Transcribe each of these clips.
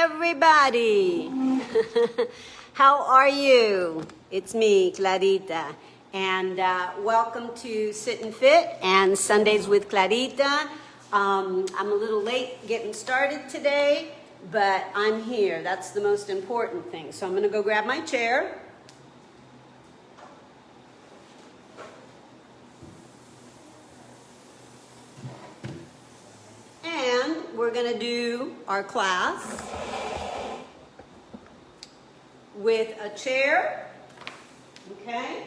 everybody. How are you? It's me, Clarita, and welcome to Sit and Fit and Sundays with Clarita. I'm a little late getting started today, but I'm here. That's the most important thing. So I'm going to go grab my chair. And we're going to do our class with a chair, okay,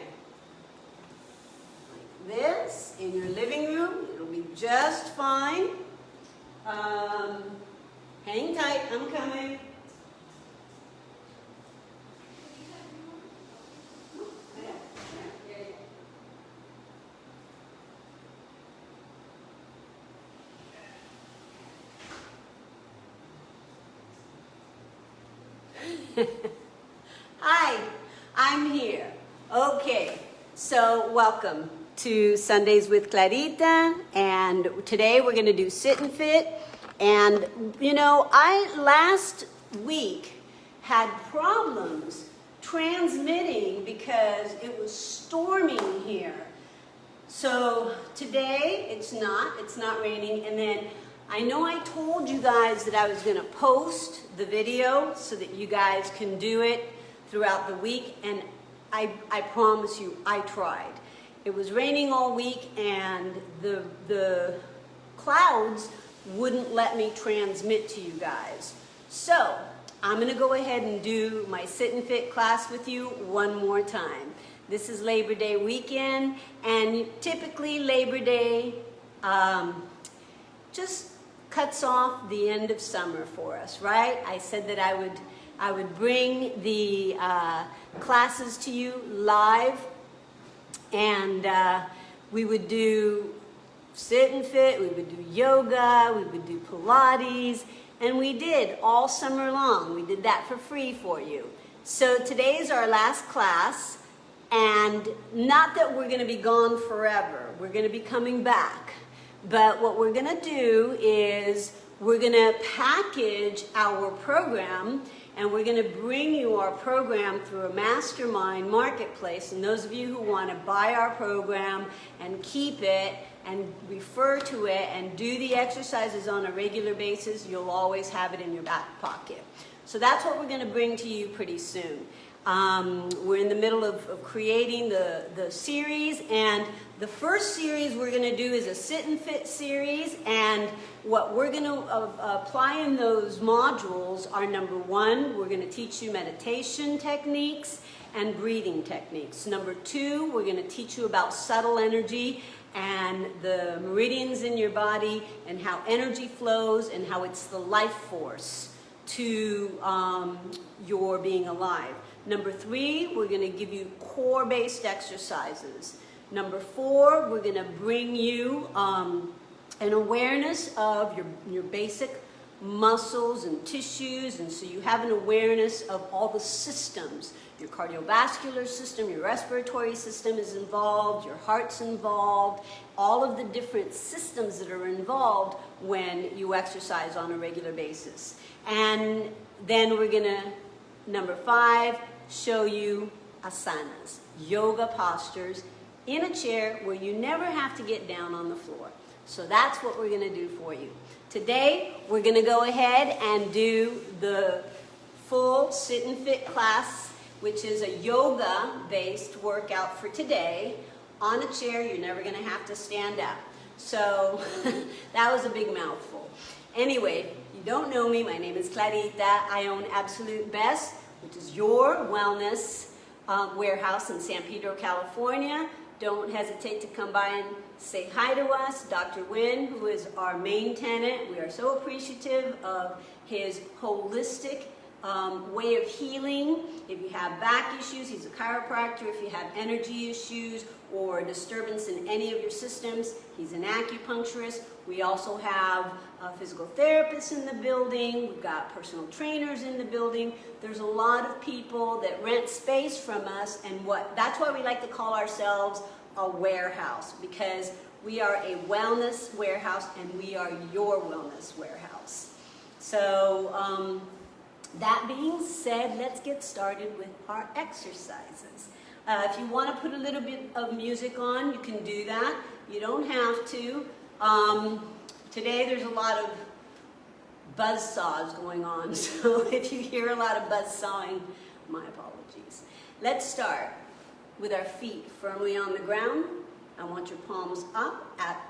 like this, in your living room. It'll be just fine. Hang tight, I'm coming. Hi, I'm here. Okay, so welcome to Sundays with Clarita, and today we're going to do Sit and Fit. And you know, I last week had problems transmitting because it was storming here. So today it's not raining, and then I know I told you guys that I was going to post the video so that you guys can do it throughout the week, and I promise you, I tried. It was raining all week, and the clouds wouldn't let me transmit to you guys. So I'm going to go ahead and do my Sit and Fit class with you one more time. This is Labor Day weekend, and typically Labor Day just cuts off the end of summer for us, right? I said that I would bring the classes to you live, and we would do Sit and Fit, we would do yoga, we would do Pilates, and we did all summer long. We did that for free for you. So today is our last class, and not that we're going to be gone forever. We're going to be coming back. But what we're going to do is we're going to package our program, and we're going to bring you our program through a mastermind marketplace. And those of you who want to buy our program and keep it and refer to it and do the exercises on a regular basis, you'll always have it in your back pocket. So that's what we're going to bring to you pretty soon. We're in the middle of creating the series, and the first series we're going to do is a Sit and Fit series, and what we're going to apply in those modules are, number one, we're going to teach you meditation techniques and breathing techniques. Number two, we're going to teach you about subtle energy and the meridians in your body and how energy flows and how it's the life force to your being alive. Number three, we're going to give you core-based exercises. Number four, we're going to bring you an awareness of your basic muscles and tissues, and so you have an awareness of all the systems. Your cardiovascular system, your respiratory system is involved, your heart's involved, all of the different systems that are involved when you exercise on a regular basis. And then we're going to, number five, show you asanas, yoga postures in a chair where you never have to get down on the floor. So that's what we're going to do for you. Today, we're going to go ahead and do the full Sit and Fit class, which is a yoga-based workout for today. On a chair, you're never going to have to stand up. So that was a big mouthful. Anyway, if you don't know me, my name is Clarita. I own Absolute Best, which is your wellness warehouse in San Pedro, California. Don't hesitate to come by and say hi to us. Dr. Wynn, who is our main tenant, we are so appreciative of his holistic way of healing. If you have back issues, he's a chiropractor. If you have energy issues or disturbance in any of your systems, he's an acupuncturist. We also have physical therapists in the building. We've got personal trainers in the building. There's a lot of people that rent space from us, and that's why we like to call ourselves a warehouse, because we are a wellness warehouse and we are your wellness warehouse. So That being said, let's get started with our exercises. If you want to put a little bit of music on, you can do that. You don't have to. Today there's a lot of buzzsaws going on, so if you hear a lot of buzzsawing, my apologies. Let's start with our feet firmly on the ground. I want your palms up at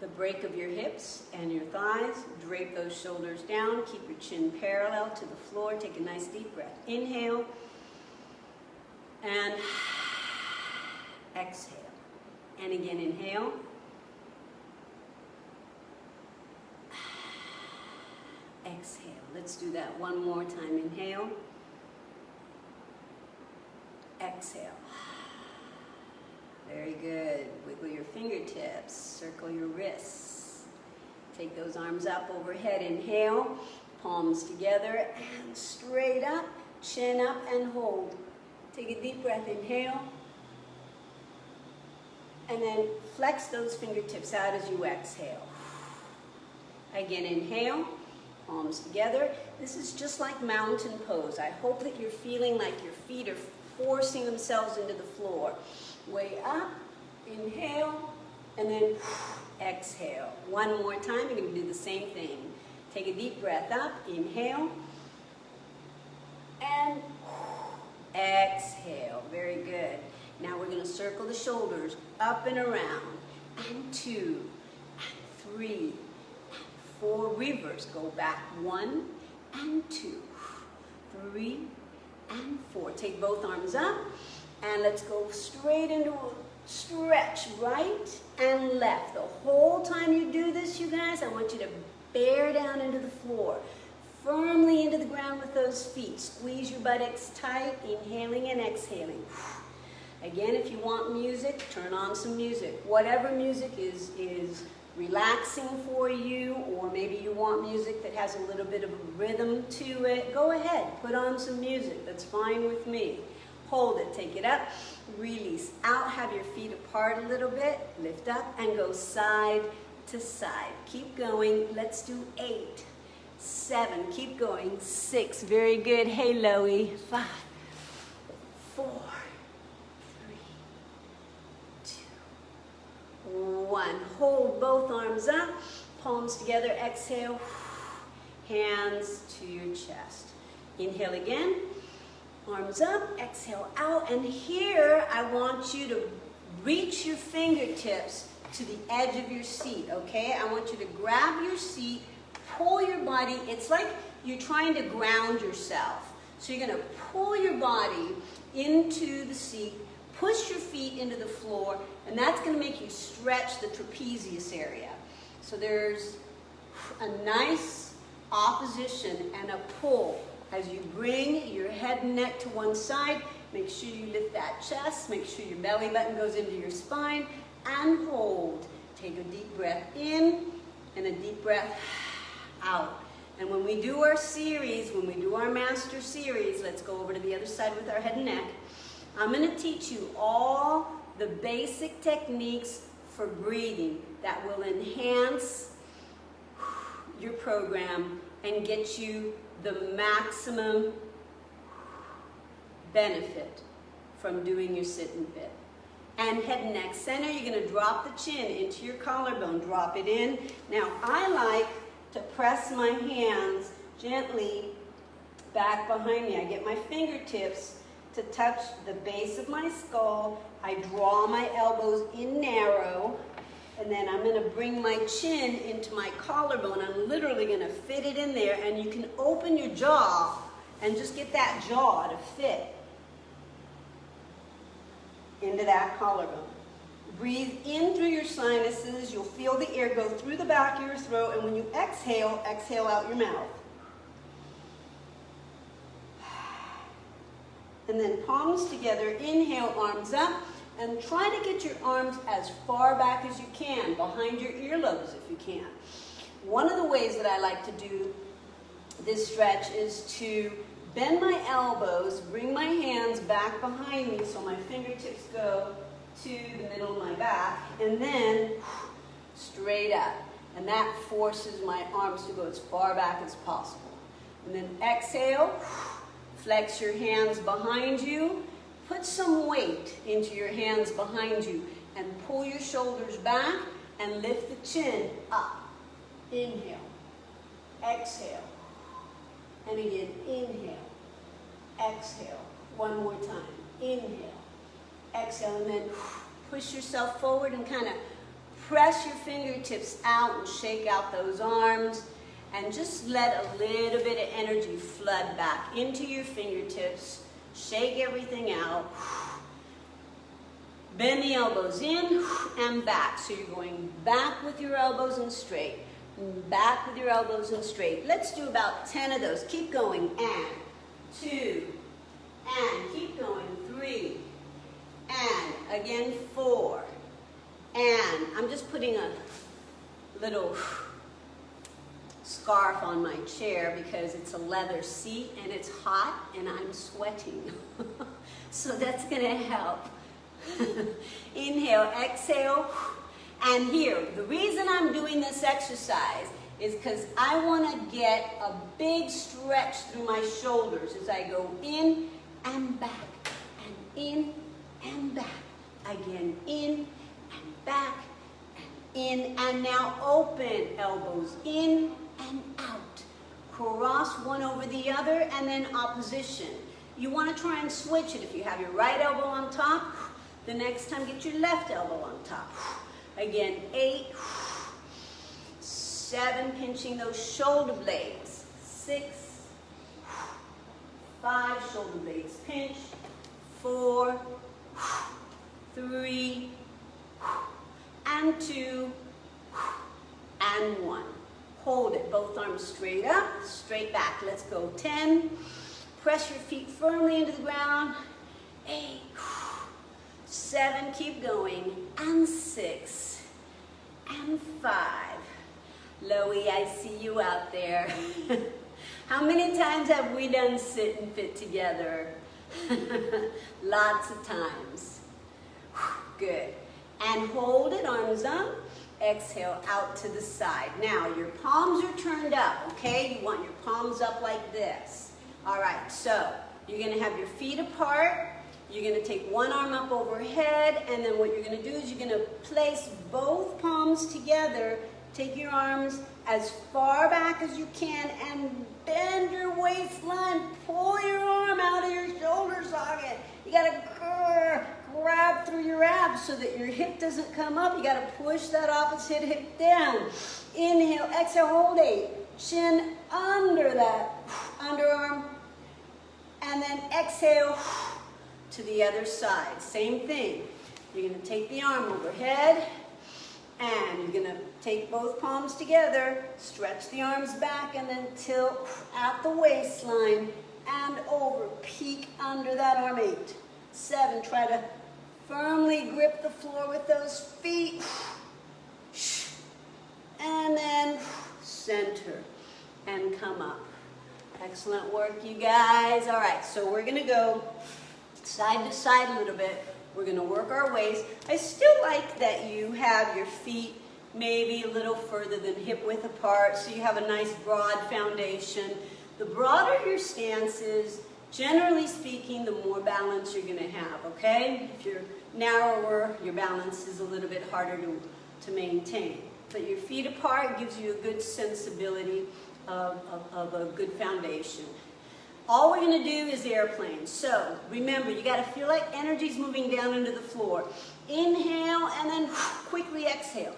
the break of your hips and your thighs. Drape those shoulders down. Keep your chin parallel to the floor. Take a nice deep breath. Inhale and exhale. And again, inhale. Exhale. Let's do that one more time. Inhale. Exhale. Very good. Wiggle your fingertips. Circle your wrists. Take those arms up overhead. Inhale. Palms together and straight up. Chin up and hold. Take a deep breath. Inhale. And then flex those fingertips out as you exhale. Again, inhale. Palms together. This is just like mountain pose. I hope that you're feeling like your feet are forcing themselves into the floor. Way up, inhale, and then exhale. One more time, you're going to do the same thing. Take a deep breath up, inhale, and exhale. Very good. Now we're going to circle the shoulders up and around, and 2, and 3, and 4. Reverse. Go back 1, and 2, 3, and 4. Take both arms up. And let's go straight into a stretch, right and left. The whole time you do this, you guys, I want you to bear down into the floor, firmly into the ground with those feet. Squeeze your buttocks tight, inhaling and exhaling. Again, if you want music, turn on some music. Whatever music is relaxing for you, or maybe you want music that has a little bit of a rhythm to it, go ahead, put on some music. That's fine with me. Hold it, take it up, release out, have your feet apart a little bit, lift up and go side to side. Keep going, let's do 8, 7, keep going, 6, very good, hey Loie, 5, 4, 3, 2, 1. Hold both arms up, palms together, exhale, hands to your chest. Inhale again. Arms up, exhale out, and here I want you to reach your fingertips to the edge of your seat, okay? I want you to grab your seat, pull your body. It's like you're trying to ground yourself. So you're going to pull your body into the seat, push your feet into the floor, and that's going to make you stretch the trapezius area. So there's a nice opposition and a pull. As you bring your head and neck to one side, make sure you lift that chest, make sure your belly button goes into your spine, and hold. Take a deep breath in and a deep breath out. And when we do our series, when we do our master series, let's go over to the other side with our head and neck. I'm going to teach you all the basic techniques for breathing that will enhance your program and get you the maximum benefit from doing your sit and fit. And head and neck center, you're going to drop the chin into your collarbone. Drop it in. Now, I like to press my hands gently back behind me. I get my fingertips to touch the base of my skull. I draw my elbows in narrow. And then I'm going to bring my chin into my collarbone. I'm literally going to fit it in there. And you can open your jaw and just get that jaw to fit into that collarbone. Breathe in through your sinuses. You'll feel the air go through the back of your throat. And when you exhale, exhale out your mouth. And then palms together. Inhale, arms up. And try to get your arms as far back as you can, behind your earlobes if you can. One of the ways that I like to do this stretch is to bend my elbows, bring my hands back behind me so my fingertips go to the middle of my back, and then straight up. And that forces my arms to go as far back as possible. And then exhale, flex your hands behind you. Put some weight into your hands behind you and pull your shoulders back and lift the chin up. Inhale, exhale, and again, inhale, exhale. One more time, inhale, exhale, and then push yourself forward and kind of press your fingertips out and shake out those arms. And just let a little bit of energy flood back into your fingertips. Shake everything out. Bend the elbows in and back. So you're going back with your elbows and straight. Back with your elbows and straight. Let's do about 10 of those. Keep going. And 2. And keep going. 3. And again 4. And I'm just putting a little scarf on my chair because it's a leather seat and it's hot and I'm sweating. So that's going to help. Inhale, exhale, and here, the reason I'm doing this exercise is because I want to get a big stretch through my shoulders as I go in and back, and in and back, again in and back, and in, and now open, elbows in and out. Cross one over the other and then opposition. You want to try and switch it. If you have your right elbow on top, the next time get your left elbow on top. Again, 8, 7, pinching those shoulder blades. 6, 5, shoulder blades pinch. 4, 3, and 2, and 1. Hold it, both arms straight up, straight back. Let's go. 10. Press your feet firmly into the ground. 8, 7, keep going. And 6, and 5. Loie, I see you out there. How many times have we done sit and fit together? Lots of times. Good. And hold it, arms up. Exhale out to the side. Now, your palms are turned up, okay? You want your palms up like this. All right, so you're going to have your feet apart. You're going to take one arm up overhead, and then what you're going to do is you're going to place both palms together. Take your arms as far back as you can and bend your waistline. Pull your arm out of your shoulder socket. You got to grab through your abs so that your hip doesn't come up. You got to push that opposite hip down. Inhale, exhale, hold 8. Chin under that underarm. And then exhale to the other side. Same thing. You're going to take the arm overhead. And you're going to take both palms together, stretch the arms back, and then tilt at the waistline and over. Peek under that arm. 8, 7, try to firmly grip the floor with those feet. And then center and come up. Excellent work, you guys. All right, so we're going to go side to side a little bit. We're going to work our waist. I still like that you have your feet maybe a little further than hip width apart, so you have a nice broad foundation. The broader your stance is, generally speaking, the more balance you're going to have, okay? If you're narrower, your balance is a little bit harder to maintain. But your feet apart gives you a good sensibility of a good foundation. All we're going to do is airplane. So remember, you got to feel like energy's moving down into the floor. Inhale and then quickly exhale.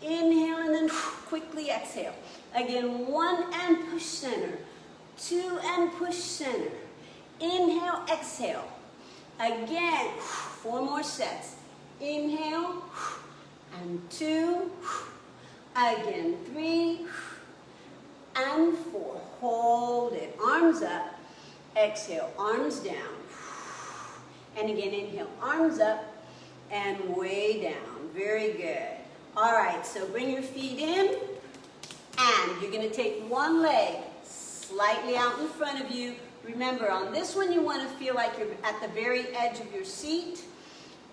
Inhale and then quickly exhale. Again, 1 and push center. 2 and push center. Inhale, exhale. Again, 4 more sets. Inhale and 2. Again, 3 and 4. Hold it. Arms up. Exhale. Arms down. And again, inhale. Arms up and way down. Very good. All right, so bring your feet in. And you're going to take one leg slightly out in front of you. Remember, on this one, you want to feel like you're at the very edge of your seat.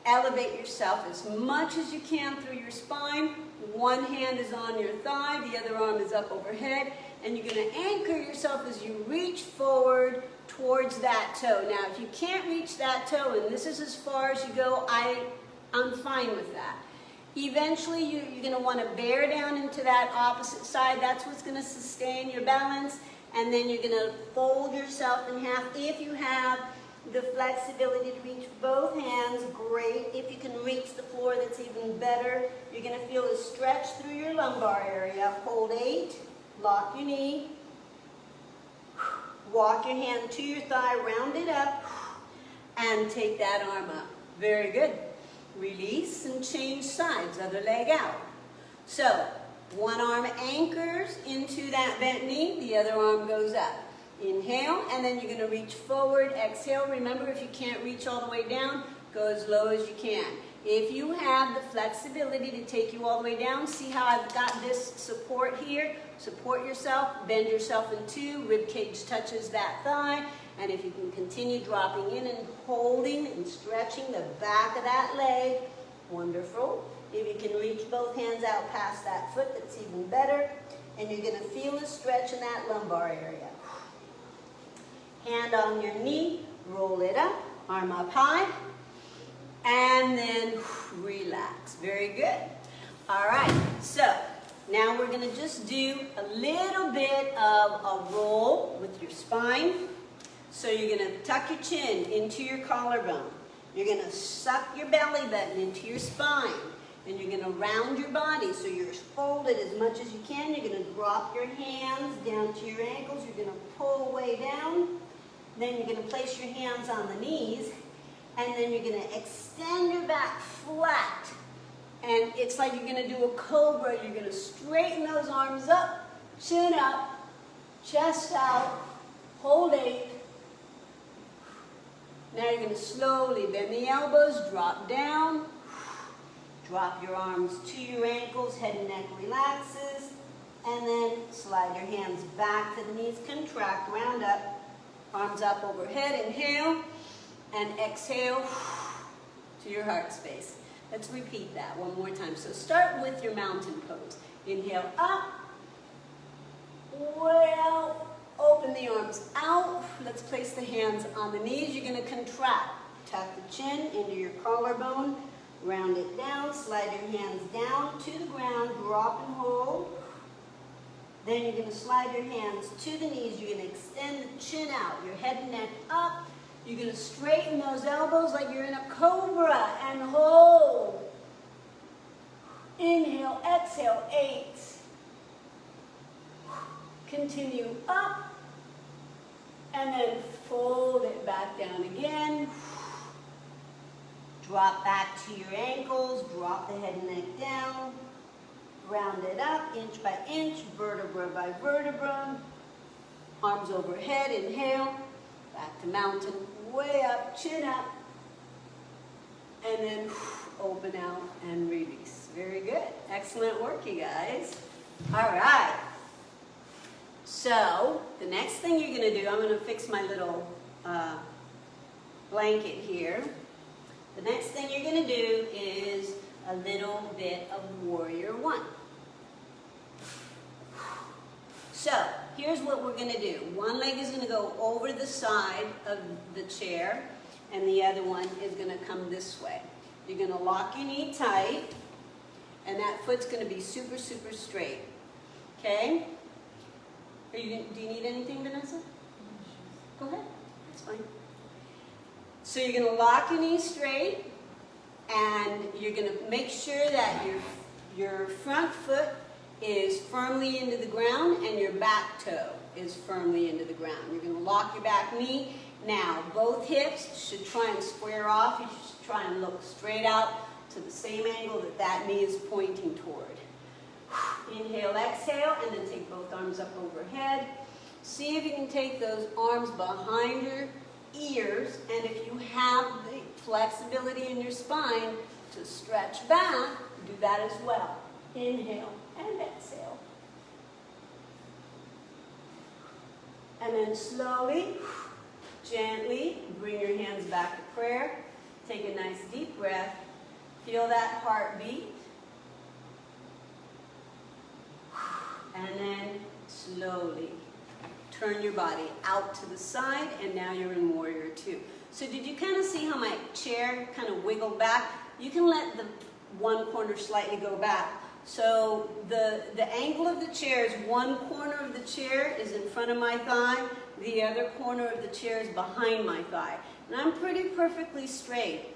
elevate yourself as much as you can through your spine. One hand is on your thigh, the other arm is up overhead, and you're going to anchor yourself as you reach forward towards that toe. Now, if you can't reach that toe, and this is as far as you go, I'm fine with that. Eventually, you're going to want to bear down into that opposite side. That's what's going to sustain your balance. And then you're going to fold yourself in half. If you have the flexibility to reach both hands, great. If you can reach the floor, that's even better. You're going to feel a stretch through your lumbar area. Hold 8. Lock your knee. Walk your hand to your thigh, round it up, and take that arm up. Very good. Release and change sides, other leg out. So, one arm anchors into that bent knee, the other arm goes up. Inhale, and then you're going to reach forward. Exhale. Remember, if you can't reach all the way down, go as low as you can. If you have the flexibility to take you all the way down, see how I've got this support here? Support yourself, bend yourself in two, rib cage touches that thigh, and if you can continue dropping in and holding and stretching the back of that leg, wonderful. If you can reach both hands out past that foot, that's even better. And you're going to feel a stretch in that lumbar area. Hand on your knee, roll it up, arm up high, and then relax. Very good. All right, so now we're going to just do a little bit of a roll with your spine. So you're going to tuck your chin into your collarbone. You're going to suck your belly button into your spine. And you're going to round your body so you're folded as much as you can. You're going to drop your hands down to your ankles. You're going to pull way down. Then you're going to place your hands on the knees. And then you're going to extend your back flat. And it's like you're going to do a cobra. You're going to straighten those arms up, chin up, chest out, hold 8. Now you're going to slowly bend the elbows, drop down, drop your arms to your ankles, head and neck relaxes, and then slide your hands back to the knees, contract, round up, arms up overhead, inhale, and exhale to your heart space. Let's repeat that one more time. So start with your mountain pose. Inhale up, way out. Open the arms out. Let's place the hands on the knees. You're going to contract. Tuck the chin into your collarbone. Round it down. Slide your hands down to the ground. Drop and hold. Then you're going to slide your hands to the knees. You're going to extend the chin out. Your head and neck up. You're going to straighten those elbows like you're in a cobra and hold. Inhale, exhale, 8. Continue up. And then fold it back down again. Drop back to your ankles. Drop the head and neck down. Round it up, inch by inch, vertebra by vertebra. Arms overhead, inhale. Back to mountain, way up, chin up. And then open out and release. Very good. Excellent work, you guys. All right. So, the next thing you're going to do, I'm going to fix my little blanket here. The next thing you're going to do is a little bit of warrior 1. So, here's what we're going to do. One leg is going to go over the side of the chair, and the other one is going to come this way. You're going to lock your knee tight, and that foot's going to be super, super straight. Okay? Do you need anything, Vanessa? Go ahead. That's fine. So you're going to lock your knees straight, and you're going to make sure that your front foot is firmly into the ground and your back toe is firmly into the ground. You're going to lock your back knee. Now, both hips should try and square off. You should try and look straight out to the same angle that that knee is pointing toward. Inhale, exhale, and then take both arms up overhead. See if you can take those arms behind your ears, and if you have the flexibility in your spine to stretch back, do that as well. Inhale and exhale. And then slowly, gently, bring your hands back to prayer. Take a nice deep breath. Feel that heartbeat. And then slowly turn your body out to the side, and now you're in warrior two. So did you kind of see how my chair kind of wiggled back? You can let the one corner slightly go back. So the angle of the chair is one corner of the chair is in front of my thigh, the other corner of the chair is behind my thigh. And I'm pretty perfectly straight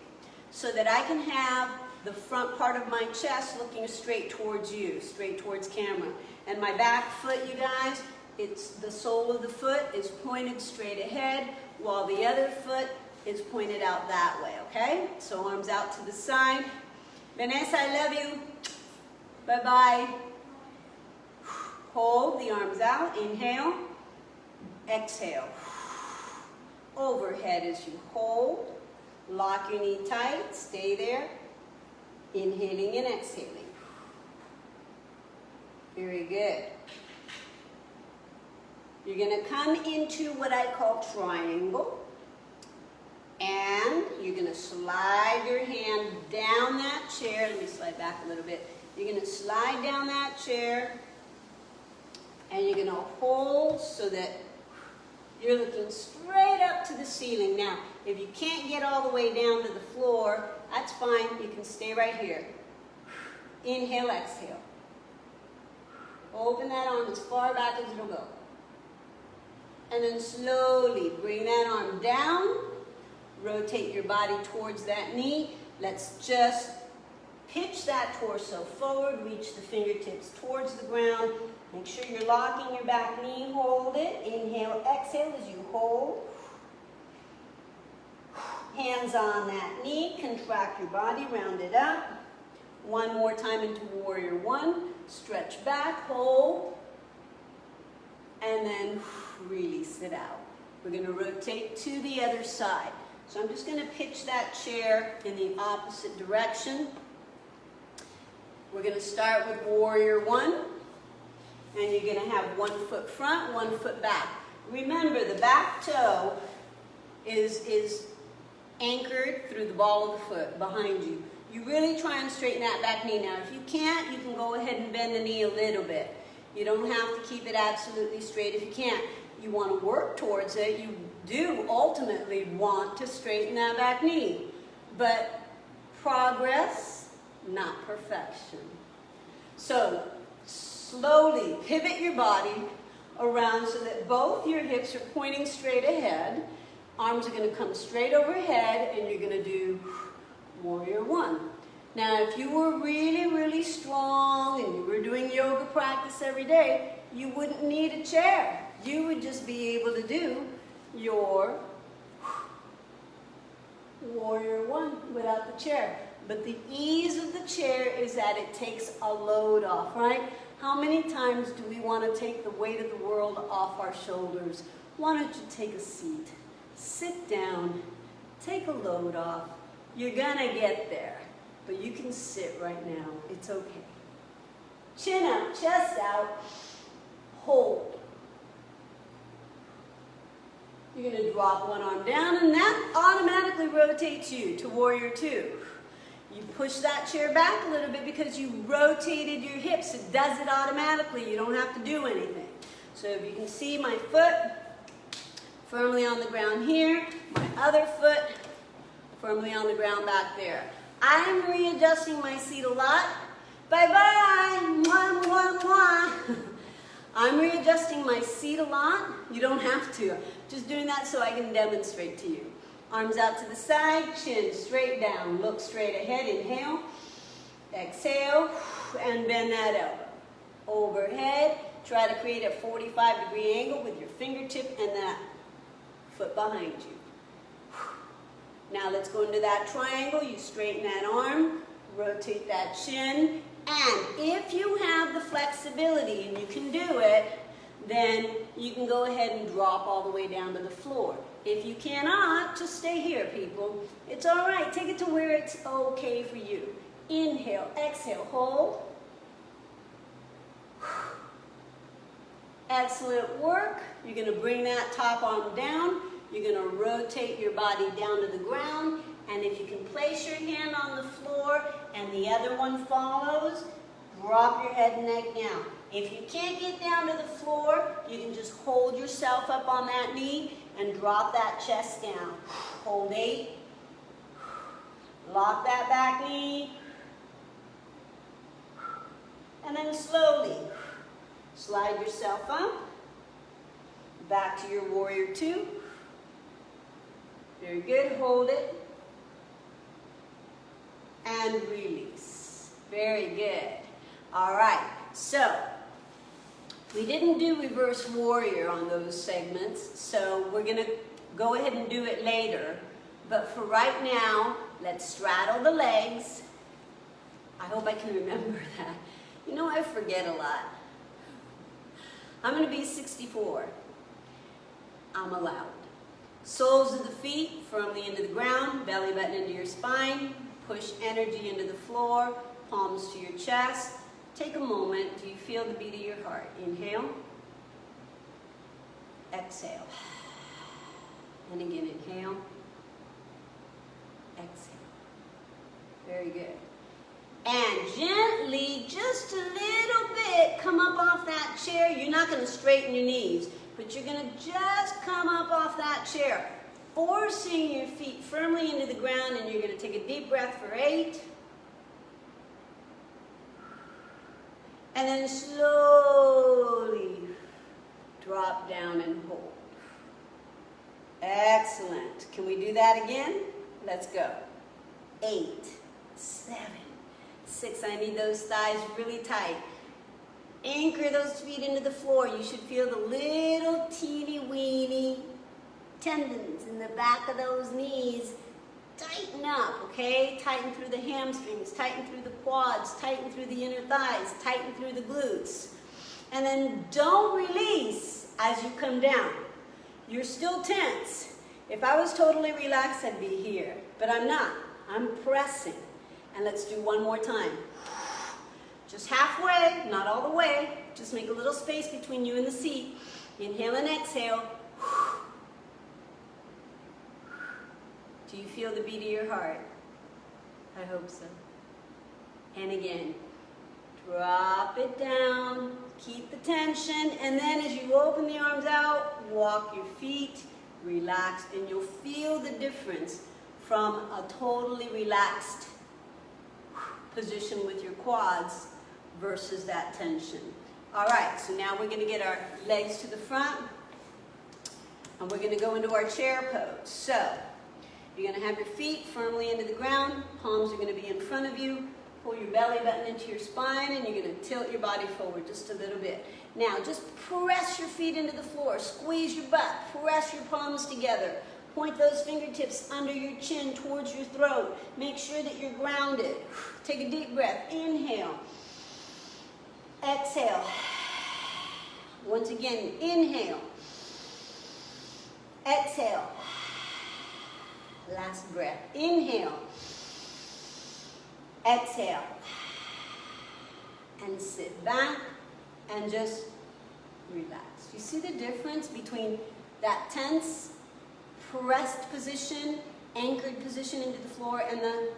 so that I can have the front part of my chest looking straight towards you, straight towards camera. And my back foot, you guys, it's the sole of the foot is pointed straight ahead while the other foot is pointed out that way, okay? So arms out to the side. Vanessa, I love you. Bye-bye. Hold the arms out. Inhale. Exhale. Overhead as you hold. Lock your knee tight. Stay there. Inhaling and exhaling. Very good. You're going to come into what I call triangle. And you're going to slide your hand down that chair. Let me slide back a little bit. You're going to slide down that chair. And you're going to hold so that you're looking straight up to the ceiling. Now, if you can't get all the way down to the floor, that's fine. You can stay right here. Inhale, exhale. Open that arm as far back as it'll go. And then slowly bring that arm down. Rotate your body towards that knee. Let's just pitch that torso forward. Reach the fingertips towards the ground. Make sure you're locking your back knee. Hold it. Inhale, exhale as you hold. Hands on that knee. Contract your body. Round it up. One more time into warrior one. Stretch back. Hold. And then release it out. We're going to rotate to the other side. So I'm just going to pitch that chair in the opposite direction. We're going to start with warrior one. And you're going to have one foot front, one foot back. Remember, the back toe is anchored through the ball of the foot behind you. You really try and straighten that back knee. Now, if you can't, you can go ahead and bend the knee a little bit. You don't have to keep it absolutely straight if you can't. You want to work towards it. You do ultimately want to straighten that back knee. But progress, not perfection. So slowly pivot your body around so that both your hips are pointing straight ahead. Arms are going to come straight overhead, and you're going to do warrior one. Now, if you were really, really strong and you were doing yoga practice every day, you wouldn't need a chair. You would just be able to do your warrior one without the chair. But the ease of the chair is that it takes a load off, right? How many times do we want to take the weight of the world off our shoulders? Why don't you take a seat? Sit down. Take a load off. You're going to get there. But you can sit right now. It's okay. Chin up, chest out. Hold. You're going to drop one arm down, and that automatically rotates you to warrior two. You push that chair back a little bit because you rotated your hips. It does it automatically. You don't have to do anything. So if you can see my foot firmly on the ground here, my other foot firmly on the ground back there. I'm readjusting my seat a lot. Bye-bye. Mwah, mwah, mwah. I'm readjusting my seat a lot. You don't have to. Just doing that so I can demonstrate to you. Arms out to the side, chin straight down. Look straight ahead. Inhale. Exhale. And bend that elbow. Overhead. Try to create a 45-degree angle with your fingertip and that foot behind you. Now let's go into that triangle. You straighten that arm. Rotate that chin. And if you have the flexibility and you can do it, then you can go ahead and drop all the way down to the floor. If you cannot, just stay here, people. It's all right. Take it to where it's okay for you. Inhale, exhale, hold. Excellent work. You're going to bring that top arm down. You're going to rotate your body down to the ground, And if you can place your hand on the floor and the other one follows, drop your head and neck down. If you can't get down to the floor, you can just hold yourself up on that knee and drop that chest down. Hold 8. Lock that back knee. And then slowly slide yourself up. Back to your warrior 2. Very good. Hold it. And release. Very good. All right. So, we didn't do reverse warrior on those segments, so we're going to go ahead and do it later. But for right now, let's straddle the legs. I hope I can remember that. You know, I forget a lot. I'm going to be 64. I'm allowed. Soles of the feet firmly into the ground, belly button into your spine. Push energy into the floor, palms to your chest. Take a moment. Do you feel the beat of your heart? Inhale. Exhale. And again, inhale. Exhale. Very good. And gently, just a little bit, come up off that chair. You're not going to straighten your knees, but you're going to just come up off that chair, forcing your feet firmly into the ground, and you're going to take a deep breath for 8. And then slowly drop down and hold. Excellent. Can we do that again? Let's go. 8, 7, 6. I need those thighs really tight. Anchor those feet into the floor. You should feel the little teeny weeny tendons in the back of those knees. Tighten up, okay? Tighten through the hamstrings, tighten through the quads, tighten through the inner thighs, tighten through the glutes. And then don't release as you come down. You're still tense. If I was totally relaxed, I'd be here. But I'm not. I'm pressing. And let's do one more time. Just halfway, not all the way. Just make a little space between you and the seat. Inhale and exhale. Do you feel the beat of your heart? I hope so. And again, drop it down, keep the tension, and then as you open the arms out, walk your feet, relax, and you'll feel the difference from a totally relaxed position with your quads versus that tension. All right, so now we're going to get our legs to the front, and we're going to go into our chair pose. So, you're going to have your feet firmly into the ground. Palms are going to be in front of you. Pull your belly button into your spine, and you're going to tilt your body forward just a little bit. Now, just press your feet into the floor. Squeeze your butt. Press your palms together. Point those fingertips under your chin towards your throat. Make sure that you're grounded. Take a deep breath. Inhale. Exhale. Once again, inhale. Exhale. Last breath. Inhale. Exhale. And sit back and just relax. You see the difference between that tense, pressed position, anchored position into the floor, and the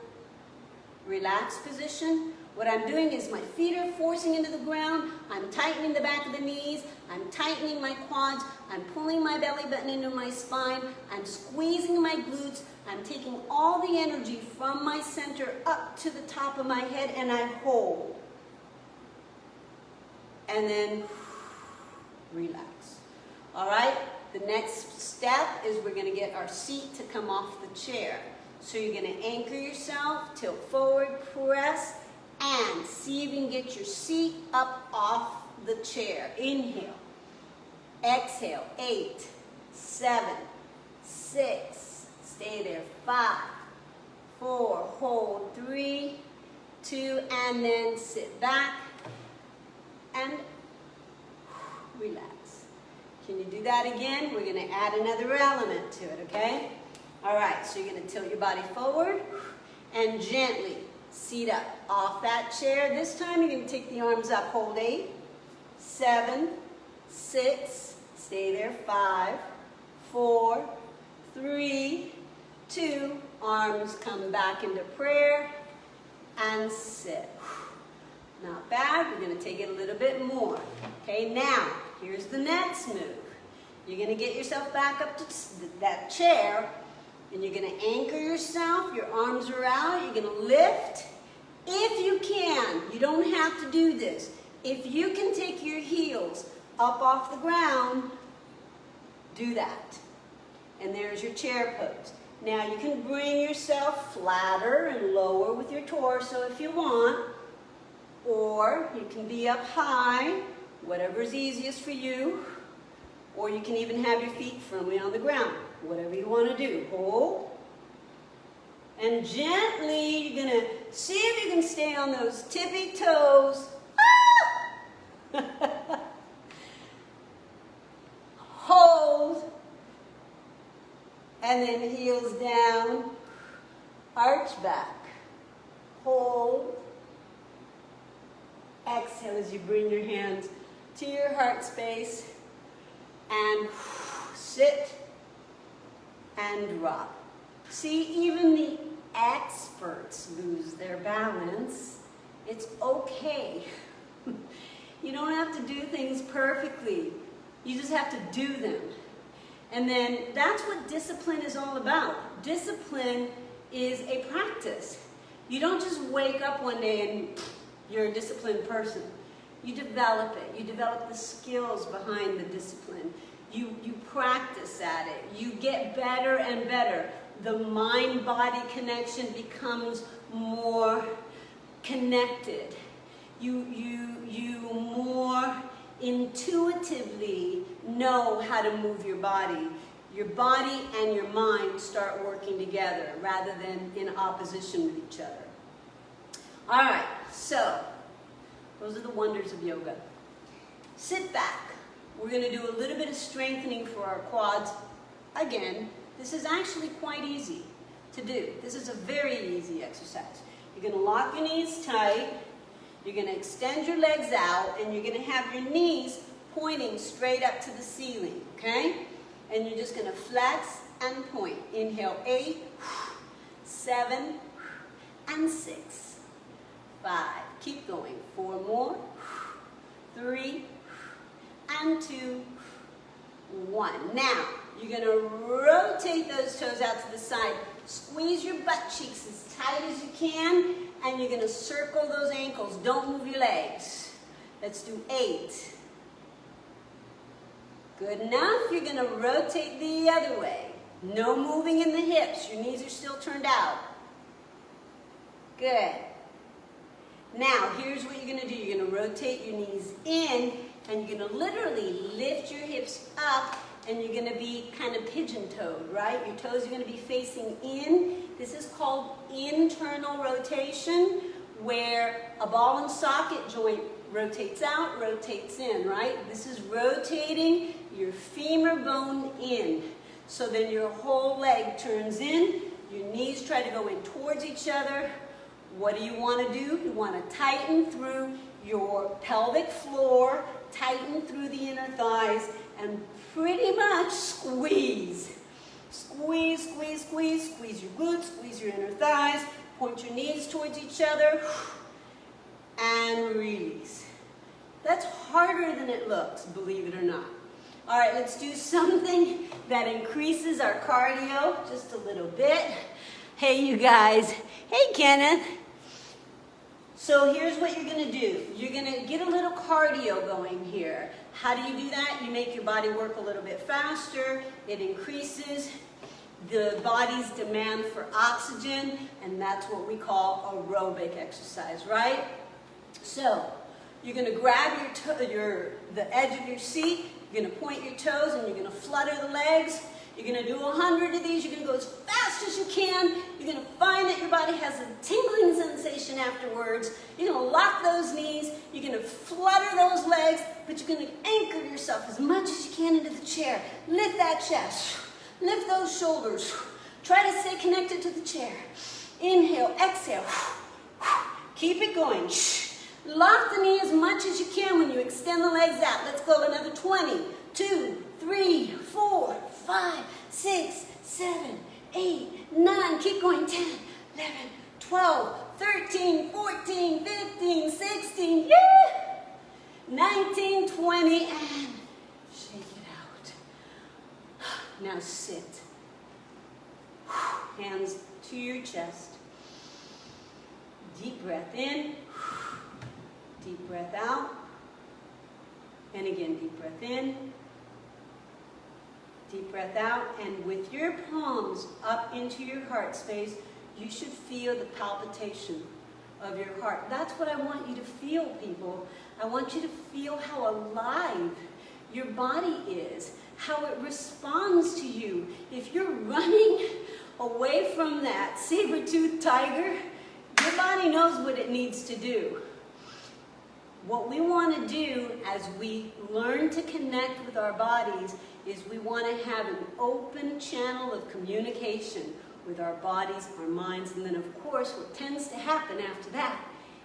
relaxed position? What I'm doing is my feet are forcing into the ground. I'm tightening the back of the knees. I'm tightening my quads. I'm pulling my belly button into my spine. I'm squeezing my glutes. I'm taking all the energy from my center up to the top of my head, and I hold. And then relax. All right? The next step is we're going to get our seat to come off the chair. So you're going to anchor yourself, tilt forward, press, and see if you can get your seat up off the chair. Inhale. Exhale. 8, 7, 6. Stay there. 5, 4. Hold. 3, 2, and then sit back and relax. Can you do that again? We're going to add another element to it, okay? All right, so you're going to tilt your body forward and gently seat up off that chair. This time you're going to take the arms up. Hold 8, 7, 6. Stay there. 5, 4, 3, 2. Arms come back into prayer and sit. Not bad. We're going to take it a little bit more. Okay, now, here's the next move. You're going to get yourself back up to that chair, and you're going to anchor yourself. Your arms are out. You're going to lift. If you can, you don't have to do this. If you can take your heels up off the ground, do that. And there's your chair pose. Now you can bring yourself flatter and lower with your torso if you want, or you can be up high, whatever's easiest for you, or you can even have your feet firmly on the ground, whatever you want to do. Hold. And gently, you're going to see if you can stay on those tippy toes. Hold. And then heels down. Arch back. Hold. Exhale as you bring your hands to your heart space. And sit and drop. See, even the experts lose their balance. It's okay. You don't have to do things perfectly. You just have to do them. And then that's what discipline is all about. Discipline is a practice. You don't just wake up one day and you're a disciplined person. You develop it. You develop the skills behind the discipline. You practice at it. You get better and better. The mind-body connection becomes more connected. You more intuitively know how to move your body. Your body and your mind start working together rather than in opposition with each other. All right, so those are the wonders of yoga. Sit back. We're going to do a little bit of strengthening for our quads. Again, this is actually quite easy to do. This is a very easy exercise. You're going to lock your knees tight. You're going to extend your legs out, and you're going to have your knees pointing straight up to the ceiling, okay? And you're just going to flex and point. Inhale, 8, 7, and 6, 5. Keep going. 4 more. 3, and 2, 1. Now, you're going to rotate those toes out to the side. Squeeze your butt cheeks as tight as you can, and you're going to circle those ankles. Don't move your legs. Let's do 8. Good enough. You're going to rotate the other way. No moving in the hips. Your knees are still turned out. Good. Now, here's what you're going to do. You're going to rotate your knees in, and you're going to literally lift your hips up, and you're going to be kind of pigeon-toed, right? Your toes are going to be facing in. This is called internal rotation, where a ball and socket joint rotates out, rotates in, right? This is rotating your femur bone in. So then your whole leg turns in. Your knees try to go in towards each other. What do you want to do? You want to tighten through your pelvic floor, tighten through the inner thighs, and pretty much squeeze. Squeeze, squeeze, squeeze. Squeeze your glutes, squeeze your inner thighs. Point your knees towards each other. And release. That's harder than it looks, believe it or not. All right, let's do something that increases our cardio just a little bit. Hey, you guys. Hey, Kenneth. So here's what you're going to do. You're going to get a little cardio going here. How do you do that? You make your body work a little bit faster. It increases the body's demand for oxygen, and that's what we call aerobic exercise, right? So you're going to grab the edge of your seat. You're going to point your toes, and you're going to flutter the legs. You're going to do 100 of these. You're going to go as fast as you can. You're going to find that your body has a tingling sensation afterwards. You're going to lock those knees. You're going to flutter those legs, but you're going to anchor yourself as much as you can into the chair. Lift that chest. Lift those shoulders. Try to stay connected to the chair. Inhale, exhale. Keep it going. Lock the knee as much as you can when you extend the legs out. Let's go another 20, 2, 3, 4, 5, 6, 7, 8, 9, keep going, 10, 11, 12, 13, 14, 15, 16, yeah! 19, 20, and shake it out. Now sit. Hands to your chest. Deep breath in. Deep breath out. And again, deep breath in. Deep breath out. And with your palms up into your heart space, you should feel the palpitation of your heart. That's what I want you to feel, people. I want you to feel how alive your body is, how it responds to you. If you're running away from that saber-toothed tiger, your body knows what it needs to do. What we want to do as we learn to connect with our bodies is we want to have an open channel of communication with our bodies, our minds, and then of course what tends to happen after that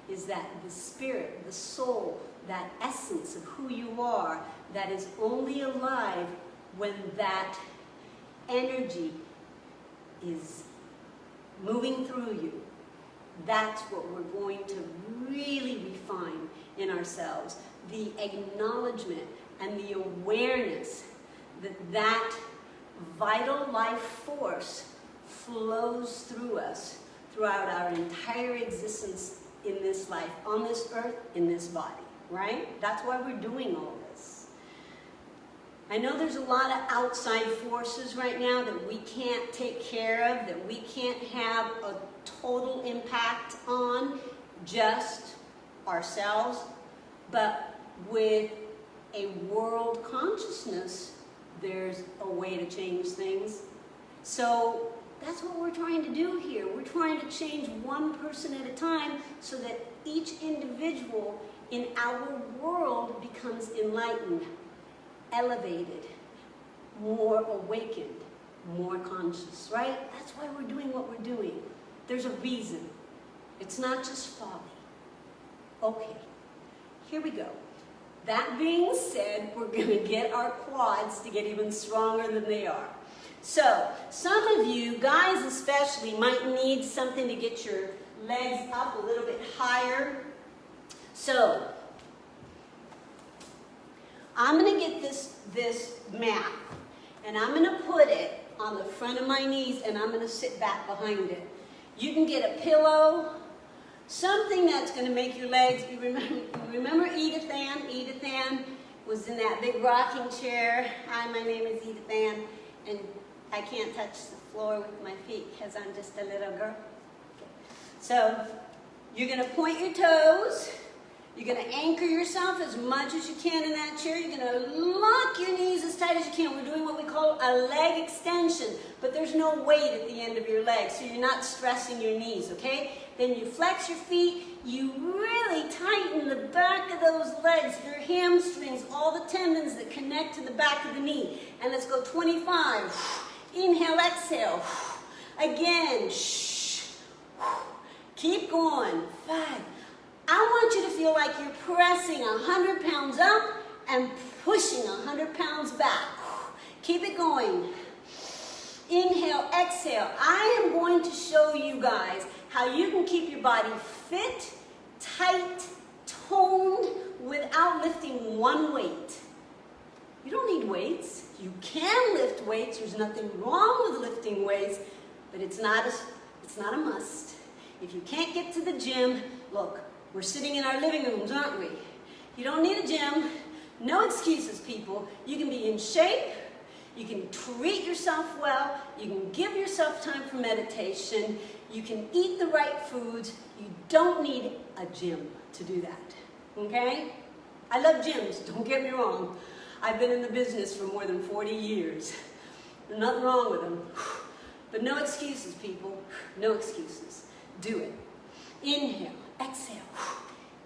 is that the spirit, the soul, that essence of who you are, that is only alive when that energy is moving through you. That's what we're going to really refine in ourselves. The acknowledgement and the awareness that that vital life force flows through us throughout our entire existence in this life, on this earth, in this body, right? That's why we're doing all this. I know there's a lot of outside forces right now that we can't take care of, that we can't have a total impact on, just ourselves, but with a world consciousness, there's a way to change things. So that's what we're trying to do here. We're trying to change one person at a time so that each individual in our world becomes enlightened, elevated, more awakened, more conscious, right? That's why we're doing what we're doing. There's a reason. It's not just folly. Okay, here we go. That being said, we're going to get our quads to get even stronger than they are. So, some of you, guys especially, might need something to get your legs up a little bit higher. So, I'm going to get this mat, and I'm going to put it on the front of my knees, and I'm going to sit back behind it. You can get a pillow, something that's going to make your legs, you remember Edith Ann? Edith Ann was in that big rocking chair. Hi, my name is Edith Ann, and I can't touch the floor with my feet because I'm just a little girl. Okay. So, you're going to point your toes. You're going to anchor yourself as much as you can in that chair. You're going to lock your knees as tight as you can. We're doing what we call a leg extension, but there's no weight at the end of your leg, so you're not stressing your knees, okay? Then you flex your feet. You really tighten the back of those legs, your hamstrings, all the tendons that connect to the back of the knee. And let's go 25. Inhale, exhale. Again. Keep going. 5. I want you to feel like you're pressing 100 pounds up and pushing 100 pounds back. Keep it going. Inhale, exhale. I am going to show you guys how you can keep your body fit, tight, toned, without lifting one weight. You don't need weights. You can lift weights. There's nothing wrong with lifting weights, but it's not a must. If you can't get to the gym, look, we're sitting in our living rooms, aren't we? You don't need a gym. No excuses, people. You can be in shape. You can treat yourself well. You can give yourself time for meditation. You can eat the right foods. You don't need a gym to do that, okay? I love gyms, don't get me wrong. I've been in the business for more than 40 years. There's nothing wrong with them. But no excuses, people. No excuses. Do it. Inhale, exhale.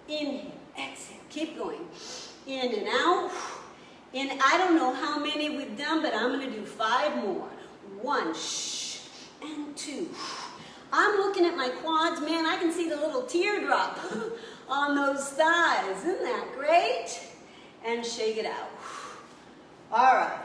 Inhale, exhale. Keep going. In and out. In, I don't know how many we've done, but I'm going to do 5 more. 1, and 2. I'm looking at my quads, man, I can see the little teardrop on those thighs. Isn't that great? And shake it out. All right.